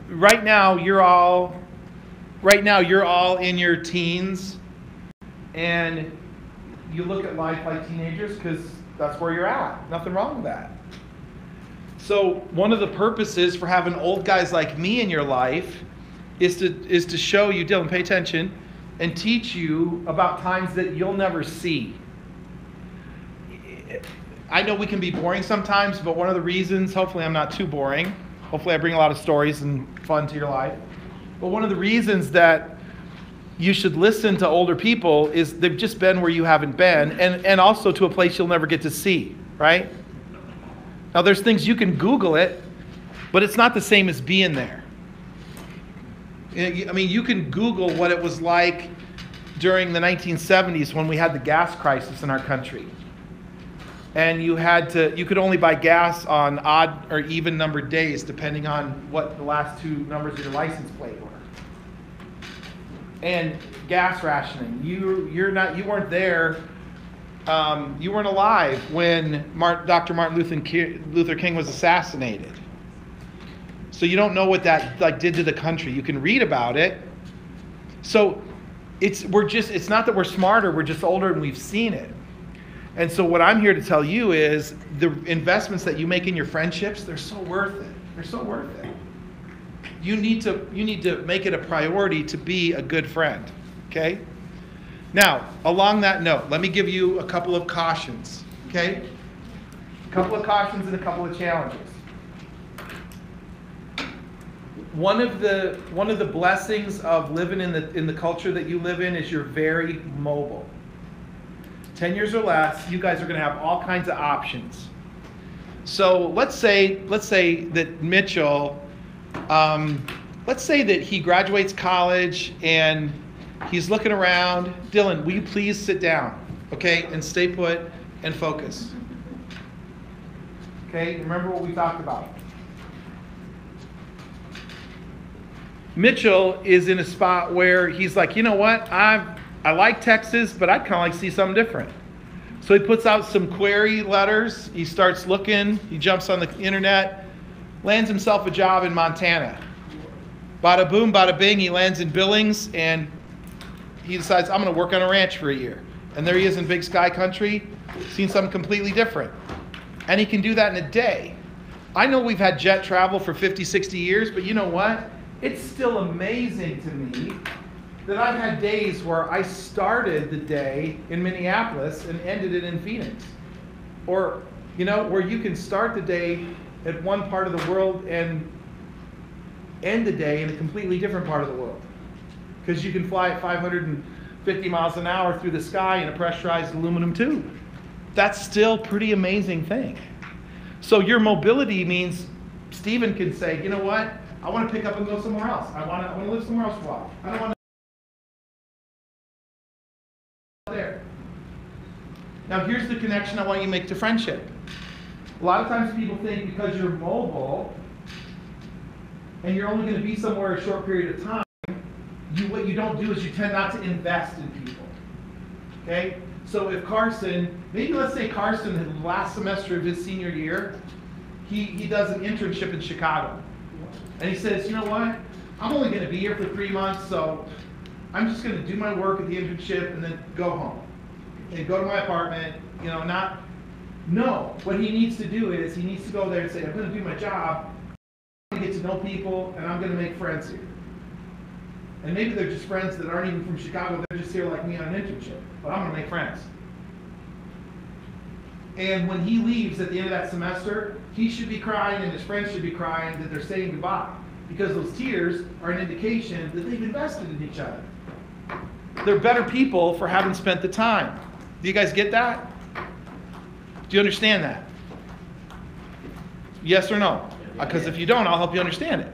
Right now you're all in your teens, and you look at life like teenagers because that's where you're at. Nothing wrong with that. So one of the purposes for having old guys like me in your life is to show you, Dylan, pay attention, and teach you about times that you'll never see. I know we can be boring sometimes, but one of the reasons, hopefully I'm not too boring, hopefully I bring a lot of stories and fun to your life, but one of the reasons that you should listen to older people is they've just been where you haven't been, and also to a place you'll never get to see, right? Now there's things you can Google it, but it's not the same as being there. I mean, you can Google what it was like during the 1970s when we had the gas crisis in our country. And you could only buy gas on odd or even numbered days depending on what the last two numbers of your license plate were. And gas rationing. You weren't there. You weren't alive when Dr. Martin Luther King was assassinated. So you don't know what that did to the country. You can read about it. So it's not that we're smarter, we're just older and we've seen it. And so what I'm here to tell you is the investments that you make in your friendships, they're so worth it. They're so worth it. You need to make it a priority to be a good friend. Okay? Now, along that note, let me give you a couple of cautions, okay? A couple of cautions and a couple of challenges. One of the blessings of living in the culture that you live in is you're very mobile. 10 years or less, you guys are going to have all kinds of options. So let's say that Mitchell, let's say that he graduates college and he's looking around. Dylan, will you please sit down, okay, and stay put and focus. Okay, remember what we talked about. Mitchell is in a spot where he's like, you know what, I like Texas, but I'd kind of like to see something different. So he puts out some query letters, he starts looking, he jumps on the internet, lands himself a job in Montana. Bada boom, bada bing, he lands in Billings, and he decides, I'm going to work on a ranch for a year. And there he is in Big Sky Country, seeing something completely different. And he can do that in a day. I know we've had jet travel for 50, 60 years, but you know what? It's still amazing to me that I've had days where I started the day in Minneapolis and ended it in Phoenix. Or, you know, where you can start the day at one part of the world and end the day in a completely different part of the world. Because you can fly at 550 miles an hour through the sky in a pressurized aluminum tube. That's still a pretty amazing thing. So your mobility means Stephen can say, you know what? I want to pick up and go somewhere else. I want to live somewhere else for a while. I don't want to there. Now here's the connection I want you to make to friendship. A lot of times people think because you're mobile and you're only going to be somewhere a short period of time, what you don't do is you tend not to invest in people. Okay? So if Carson, maybe let's say Carson, the last semester of his senior year, he does an internship in Chicago. And he says, you know what? I'm only going to be here for 3 months, so I'm just going to do my work at the internship and then go home. And go to my apartment, you know, no. What he needs to do is he needs to go there and say, I'm going to do my job, I'm going to get to know people, and I'm going to make friends here. And maybe they're just friends that aren't even from Chicago, they're just here like me on an internship. But I'm going to make friends. And when he leaves at the end of that semester, he should be crying and his friends should be crying that they're saying goodbye. Because those tears are an indication that they've invested in each other. They're better people for having spent the time. Do you guys get that? Do you understand that? Yes or no? Because if you don't, I'll help you understand it.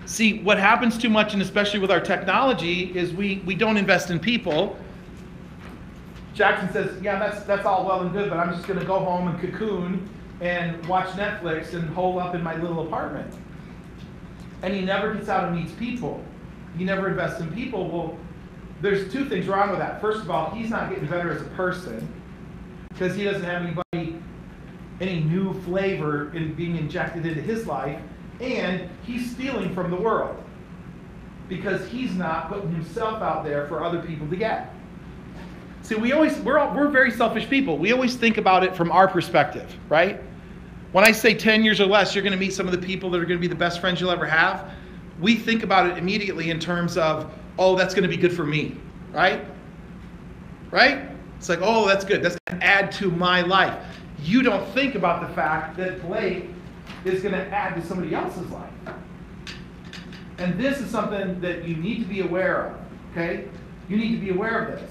See, what happens too much, and especially with our technology, is we don't invest in people. Jackson says, yeah, that's all well and good, but I'm just going to go home and cocoon and watch Netflix and hole up in my little apartment. And he never gets out and meets people. He never invests in people. Well, there's two things wrong with that. First of all, he's not getting better as a person because he doesn't have any new flavor in being injected into his life. And he's stealing from the world because he's not putting himself out there for other people to get. See, we're very selfish people. We always think about it from our perspective, right? When I say 10 years or less, you're going to meet some of the people that are going to be the best friends you'll ever have. We think about it immediately in terms of, oh, that's going to be good for me, right? Right? It's like, oh, that's good. That's going to add to my life. You don't think about the fact that Blake is going to add to somebody else's life. And this is something that you need to be aware of, okay? You need to be aware of this.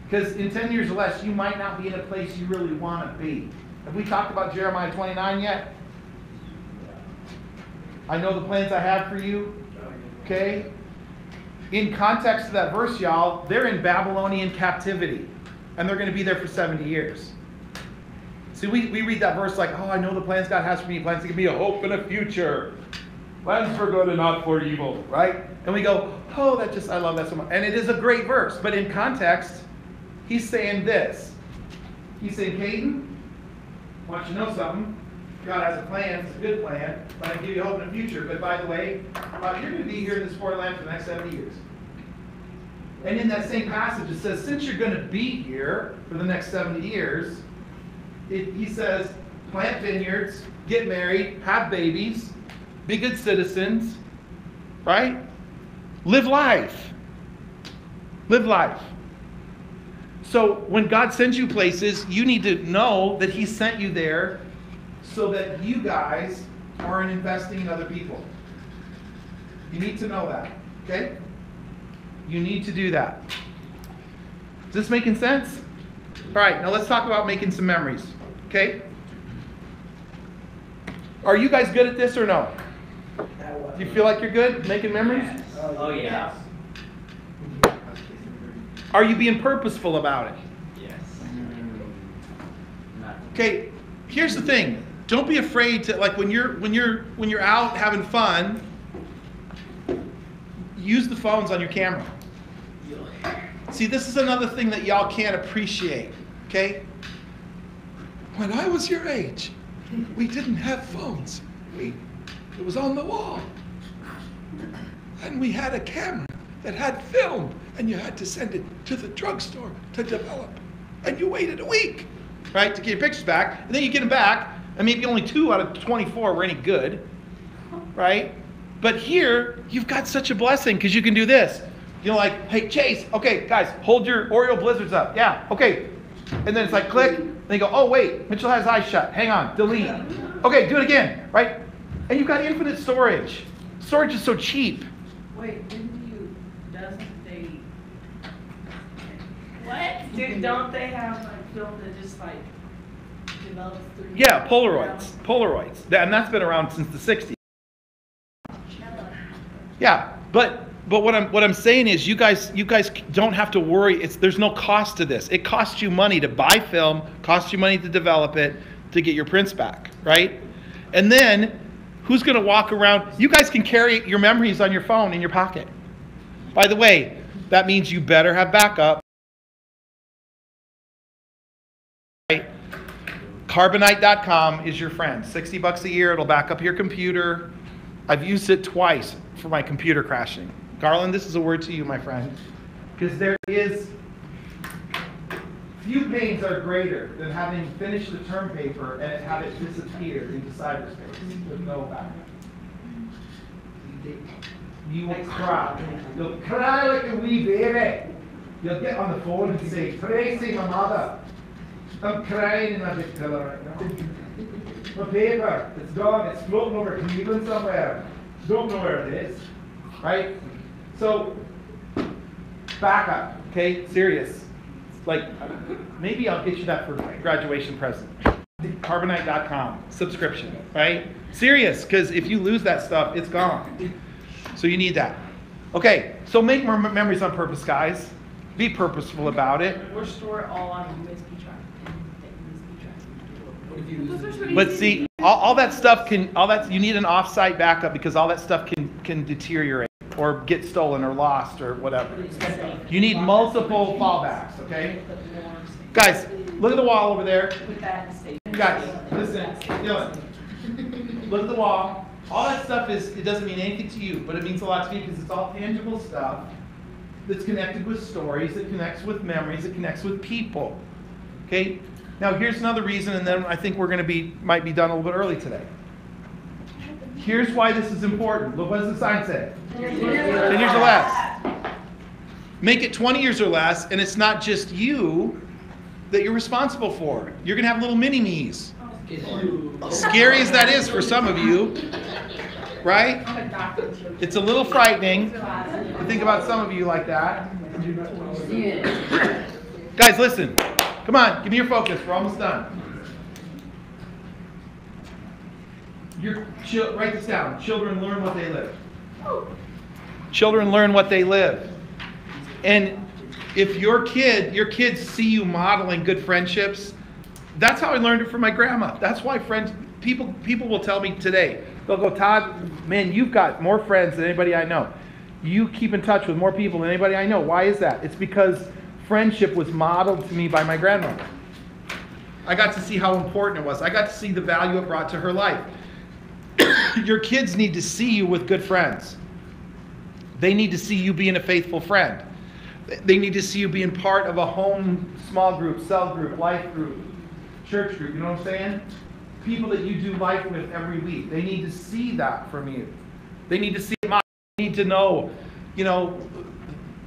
Because in 10 years or less, you might not be in a place you really want to be. Have we talked about Jeremiah 29 yet? I know the plans I have for you, okay? In context of that verse, y'all, they're in Babylonian captivity. And they're going to be there for 70 years. See, we read that verse like, oh, I know the plans God has for me. Plans to give me a hope and a future. Plans for good and not for evil, right? And we go, oh, I love that so much. And it is a great verse. But in context, he's saying this. He's saying, Caden, I want you to know something. God has a plan. It's a good plan. But I can give you hope and a future. But by the way, you're going to be here in this foreign land for the next 70 years. And in that same passage, it says, since you're going to be here for the next 70 years, he says, plant vineyards, get married, have babies, be good citizens, right? Live life. Live life. So when God sends you places, you need to know that He sent you there so that you guys aren't investing in other people. You need to know that, okay? You need to do that. Is this making sense? All right, now let's talk about making some memories, okay? Are you guys good at this or no? Do you feel like you're good making memories?
Oh, yeah.
Are you being purposeful about it?
Yes.
Okay, here's the thing. Don't be afraid to, like, when you're out having fun, use the phones on your camera. See, this is another thing that y'all can't appreciate, okay? When I was your age, we didn't have phones. It was on the wall. And we had a camera that had film, and you had to send it to the drugstore to develop. And you waited a week, right, to get your pictures back. And then you get them back, and maybe only 2 out of 24 were any good, right? But here, you've got such a blessing because you can do this. You know, like, hey, Chase, okay, guys, hold your Oreo Blizzards up. Yeah, okay. And then it's like, click. Then you go, oh, wait, Mitchell has eyes shut. Hang on, delete. Okay, do it again, right? And you've got infinite storage. Storage is so cheap.
Wait, doesn't they, what? Don't they have like film that just like develops through?
Yeah, Polaroids. And that's been around since the 60s. Yeah, but what I'm saying is you guys don't have to worry. There's no cost to this. It costs you money to buy film, costs you money to develop it, to get your prints back, right? And then who's going to walk around? You guys can carry your memories on your phone in your pocket. By the way, that means you better have backup. Right? Carbonite.com is your friend. $60 a year. It'll back up your computer. I've used it twice for my computer crashing. Garland, this is a word to you, my friend. Because there is few pains are greater than having finished the term paper and have it disappear into cyberspace with no backup. You will cry. You'll cry like a wee baby. You'll get on the phone and say, Tracy, my mother, I'm crying in my big pillow right now. My paper, it's gone, it's floating over Cleveland somewhere. Don't know where it is. Right? So, backup, okay? Serious. Like, maybe I'll get you that for graduation present. Carbonite.com, subscription, right? Serious, because if you lose that stuff, it's gone. So you need that. Okay, so make more memories on purpose, guys. Be purposeful about it.
Or store it all on a USB drive.
But see, all that stuff you need an off-site backup because all that stuff can deteriorate or get stolen or lost or whatever. You need multiple fallbacks, okay? Guys, look at the wall over there. Guys, listen, Dylan. Look at the wall. All that stuff it doesn't mean anything to you, but it means a lot to me because it's all tangible stuff that's connected with stories, it connects with memories, it connects with people. Okay? Now here's another reason, and then I think we're might be done a little bit early today. Here's why this is important. Look, what does the sign say? 10 years or less. Make it 20 years or less, and it's not just you that you're responsible for. You're going to have little mini-me's. Scary as that is for some of you, right? It's a little frightening to think about some of you like that. Guys, listen. Come on, give me your focus. We're almost done. Write this down. Children learn what they live. Children learn what they live. And if your kids see you modeling good friendships, that's how I learned it from my grandma. That's why people will tell me today, they'll go, Todd, man, you've got more friends than anybody I know. You keep in touch with more people than anybody I know. Why is that? It's because friendship was modeled to me by my grandmother. I got to see how important it was. I got to see the value it brought to her life. Your kids need to see you with good friends. They need to see you being a faithful friend. They need to see you being part of a home, small group, cell group, life group, church group. You know what I'm saying? People that you do life with every week. They need to see that from you. They need to see it. They need to know,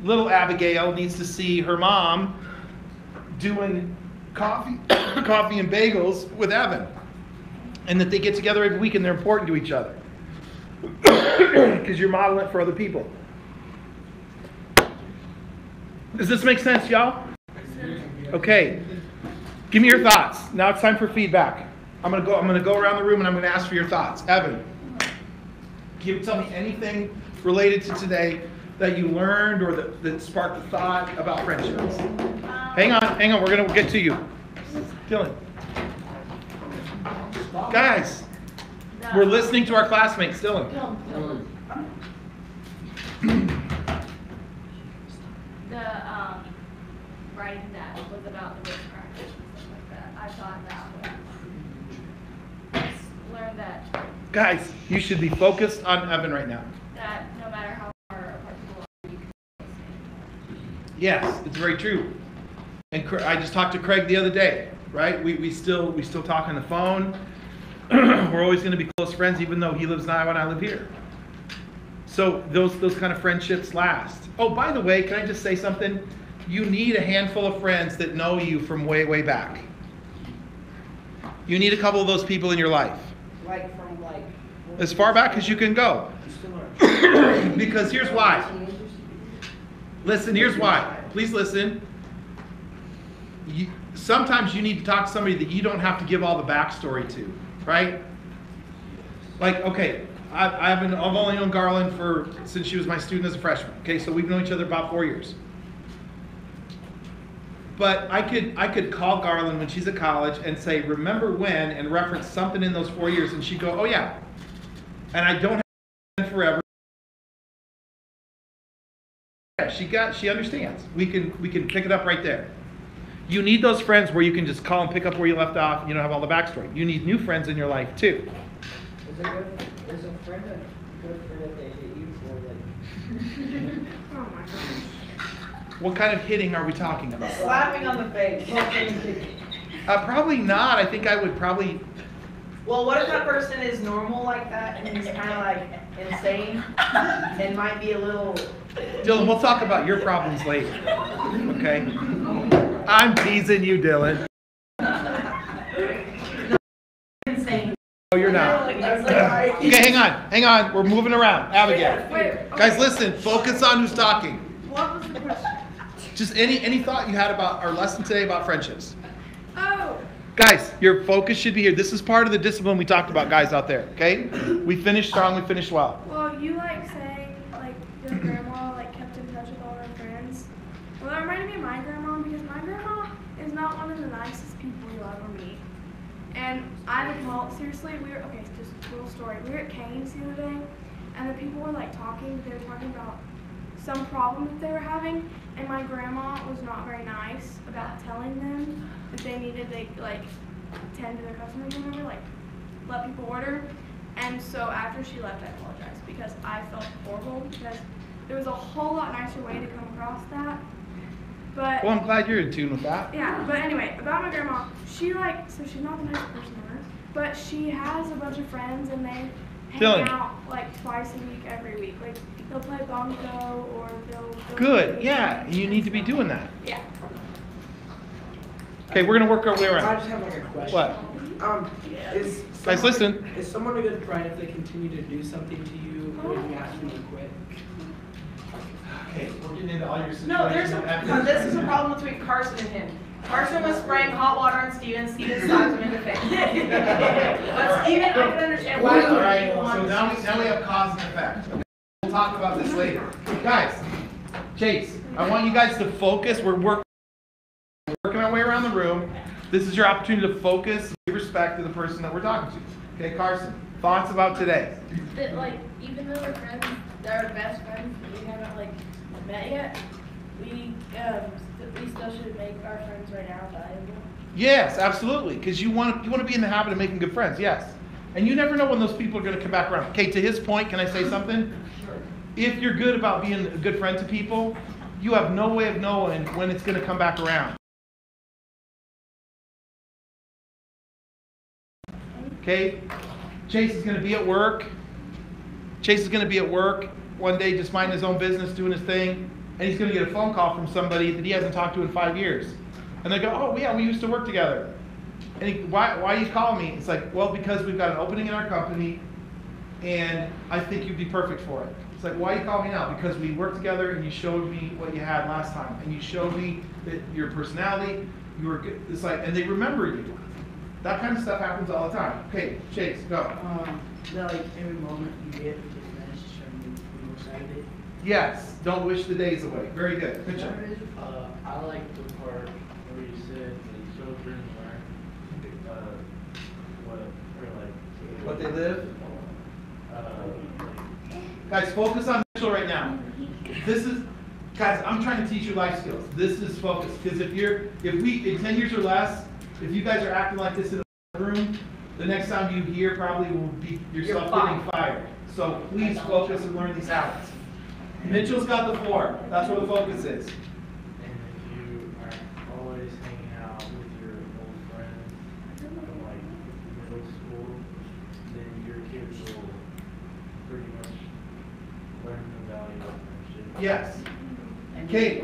little Abigail needs to see her mom doing coffee and bagels with Evan. And that they get together every week and they're important to each other. Because you're modeling it for other people. Does this make sense, y'all? Okay. Give me your thoughts. Now it's time for feedback. I'm gonna go around the room and I'm gonna ask for your thoughts. Evan, tell me anything related to today that you learned or that sparked a thought about friendships. Hang on, we're gonna get to you. Dylan. Guys, we're listening to our classmates. Dylan.
The writing that was about the risk practice and stuff like that. I thought that was just learned that
Guys, you should be focused on Evan right now.
that no matter how far apart people are, you can stay.
Yes, it's very true. And I just talked to Craig the other day, right? We still talk on the phone. We're always going to be close friends, even though he lives in Iowa and I live here. So those kind of friendships last. Oh, by the way, can I just say something? You need a handful of friends that know you from way, way back. You need a couple of those people in your life.
Like from
As far back as you can go. Because here's why. Listen, here's why. Please listen. Sometimes you need to talk to somebody that you don't have to give all the backstory to, right? Like, okay, I've only known Garland since she was my student as a freshman. Okay, so we've known each other about 4 years. But I could call Garland when she's at college and say, remember when, and reference something in those 4 years, and she'd go, oh yeah. And I don't have to forever. Yeah, she understands. We can pick it up right there. You need those friends where you can just call and pick up where you left off. You don't have all the backstory. You need new friends in your life too.
Is a friend a good friend if they hit you for like?
Oh my gosh.
What kind of hitting are we talking about?
Slapping on the face.
Probably not. I think I would probably.
Well, what if that person is normal like that and he's kind of like insane and might be a little.
Dylan, we'll talk about your problems later. Okay? I'm teasing you, Dylan.
Insane.
No, you're not. Okay, hang on. We're moving around. Abigail.
Wait, okay.
Guys, listen. Focus on who's talking.
What was the question?
Just any thought you had about our lesson today about friendships.
Oh.
Guys, your focus should be here. This is part of the discipline we talked about, guys, out there. Okay? We finished strong. We finished well.
Well, you saying your grandma kept in touch with all her friends. Well, that reminded me of my grandma because my grandma is not one of the nicest people you'll ever meet. And seriously, just a little story. We were at Cane's the other day, and the people were talking. They were talking about some problem that they were having, and my grandma was not very nice about telling them that they needed tend to their customers, let people order. And so after she left, I apologized because I felt horrible because there was a whole lot nicer way to come across that. But
Well, I'm glad you're in tune with that.
yeah, but anyway, about my grandma, so she's not the nicest person ever, but she has a bunch of friends and they hang
Dylan.
out twice a week, every week. They'll play bongo or they'll
Good. Yeah, you need to be doing that.
Yeah.
Okay, we're gonna work our way
I
around.
just have a question.
What?
Is
Guys, listen.
Is someone a good friend if they continue to do something to you when you ask them to quit?
Okay, we're getting into all your
No, this is a problem between Carson and him. Carson was spraying hot water on Steven. Steven slapped him in the face. But Steven, I can understand why
All right,
you
so
want
now
to.
we have cause and effect. Okay, we'll talk about this later. Guys, Chase, I want you guys to focus. We're working our way around the room. This is your opportunity to focus and give respect to the person that we're talking to. Okay, Carson, thoughts about today?
That even though we're friends, they're our best friends, we haven't met yet. We still should make our friends right now valuable.
Yes, absolutely, because you want to be in the habit of making good friends. Yes, and you never know when those people are going to come back around. Okay, to his point, can I say something?
Sure.
If you're good about being a good friend to people, you have no way of knowing when it's going to come back around. Okay, Chase is going to be at work. Chase is going to be at work one day, just minding his own business, doing his thing. and he's going to get a phone call from somebody that he hasn't talked to in 5 years. And they go, oh yeah, we used to work together. And why are you calling me? It's like, well, because we've got an opening in our company, and I think you'd be perfect for it. It's like, why are you calling me now? Because we worked together, and you showed me what you had last time, and you showed me that your personality, you were good. It's like, and they remember you. That kind of stuff happens all the time. Okay, Chase, go.
That like every moment you get finished, and you excited.
Yes, don't wish the days away. Very good. Good job.
I like the part where you said the children learn,
What they live.
like,
Guys, focus on Mitchell right now. This is, guys, I'm trying to teach you life skills. This is focus. Because if we, in 10 years or less, if you guys are acting like this in a room, the next time you hear probably will be yourself getting fired. So please focus and learn these habits. Mitchell's got the floor. That's where the focus is.
and if you are always hanging out with your old friends from like middle school, then your kids will pretty much learn the value of friendship.
Yes. Okay,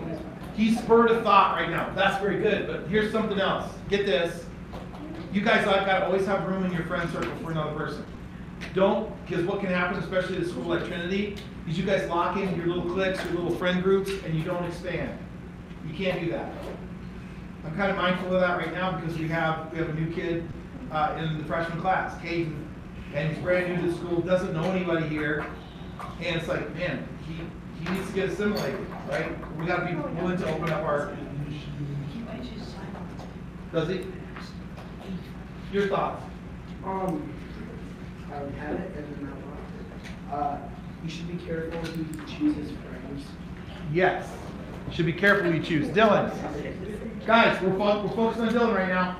he spurred a thought right now. That's very good, but here's something else. Get this. You guys got to always have room in your friend circle for another person. Don't, because what can happen, especially at a school like Trinity, is you guys lock in your little cliques, your little friend groups, and you don't expand. You can't do that. I'm kind of mindful of that right now because we have a new kid in the freshman class, Caden, and he's brand new to school, doesn't know anybody here, and it's like, man, he needs to get assimilated, right? We got to be willing to open up our. Does he? Your thoughts?
I would have it as an outline. You should be careful who you choose as friends.
Yes. Should be careful who you choose. Dylan. Guys, we're focused on Dylan right now.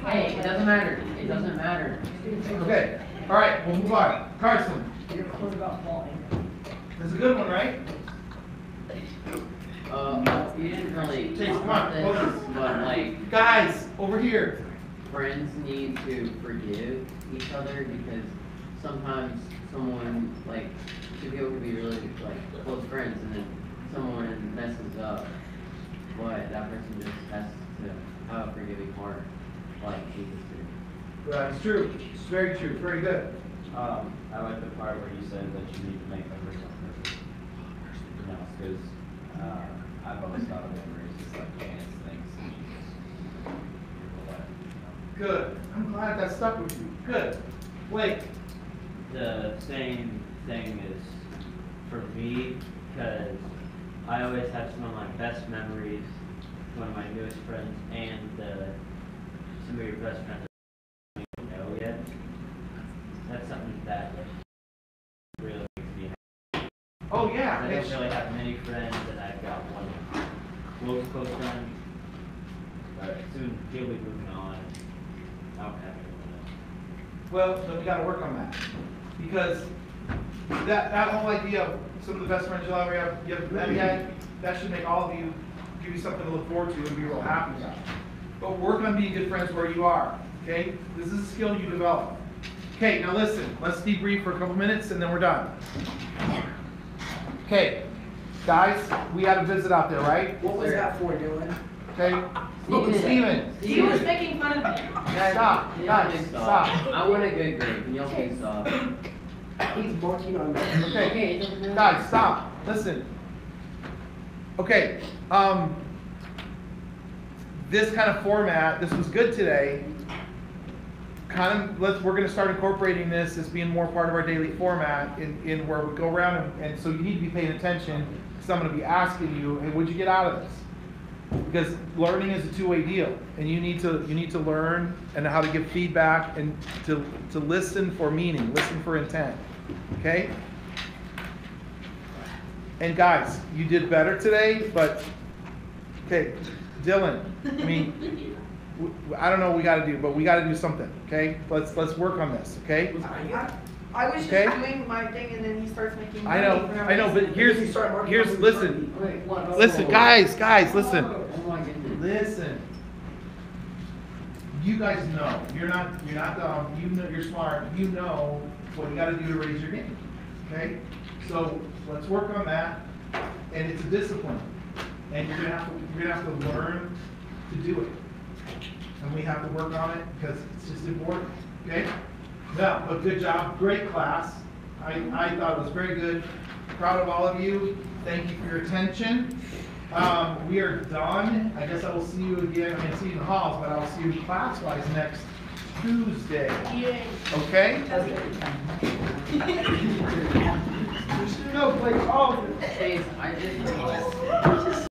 Hey, it doesn't matter. It doesn't matter.
Okay. All right, we'll move on. Carson.
You're close about falling.
That's a good one, right?
You didn't really
Chase,
talk
come
about
on, focus.
this, but like,
Guys, over here.
friends need to forgive each other because sometimes someone, like, two people can be really, like, close friends and then someone messes up, but that person just has to have a forgiving heart, like Jesus did.
That's true. It's very true. Very good.
I like the part where you said that you need to make memories on purpose. You know, because I've always thought of memories as like chance things and you just you're alive, you know.
Good. I'm glad that stuck with you. Good. Blake.
The same thing is for me because I always have some of my best memories, one of my newest friends, and some of your best friends that you don't know yet. That's something that really makes me happy.
Oh yeah.
I don't really have many friends, and I've got one close friend, but soon he'll be moving on. I don't have anyone else.
Well, then we got to work on that because that whole idea of some of the best friends you'll ever have, that should make all of you give you something to look forward to and be real happy about. But work on being good friends where you are. Okay, this is a skill you develop. Okay, now listen. Let's debrief for a couple minutes and then we're done. Okay, guys, we had a visit out there, right?
What was that for, Dylan?
Okay, Steven.
He was making fun of me.
Stop, guys, stop.
I want a good grade, and y'all can stop.
He's marking on me.
Okay,
it doesn't matter.
guys, stop. Listen. Okay, this kind of format, this was good today. We're going to start incorporating this as being more part of our daily format in where we go around and so you need to be paying attention because I'm going to be asking you, hey, what'd you get out of this? Because learning is a two-way deal, and you need to learn and how to give feedback and to listen for meaning, listen for intent. Okay? And guys, you did better today, but okay, Dylan, I mean, I don't know what we got to do, but we got to do something. Okay? Let's work on this. Okay?
I was
Okay.
just doing my thing and then he starts making
I know, but here's listen.
Wait, what?
Listen, guys, listen.
Oh my goodness.
Listen. you guys know, you're not dumb, you know, you're smart, you know what you gotta do to raise your game, okay? So let's work on that, and it's a discipline, and you're gonna have to learn to do it. And we have to work on it because it's just important, okay? Now, but good job, great class. I thought it was very good. Proud of all of you. Thank you for your attention. We are done. I guess I will see you again. I mean, see you in the halls, but I will see you class-wise next Tuesday.
Yay.
Okay? No, play all of it.
Chase, I just realized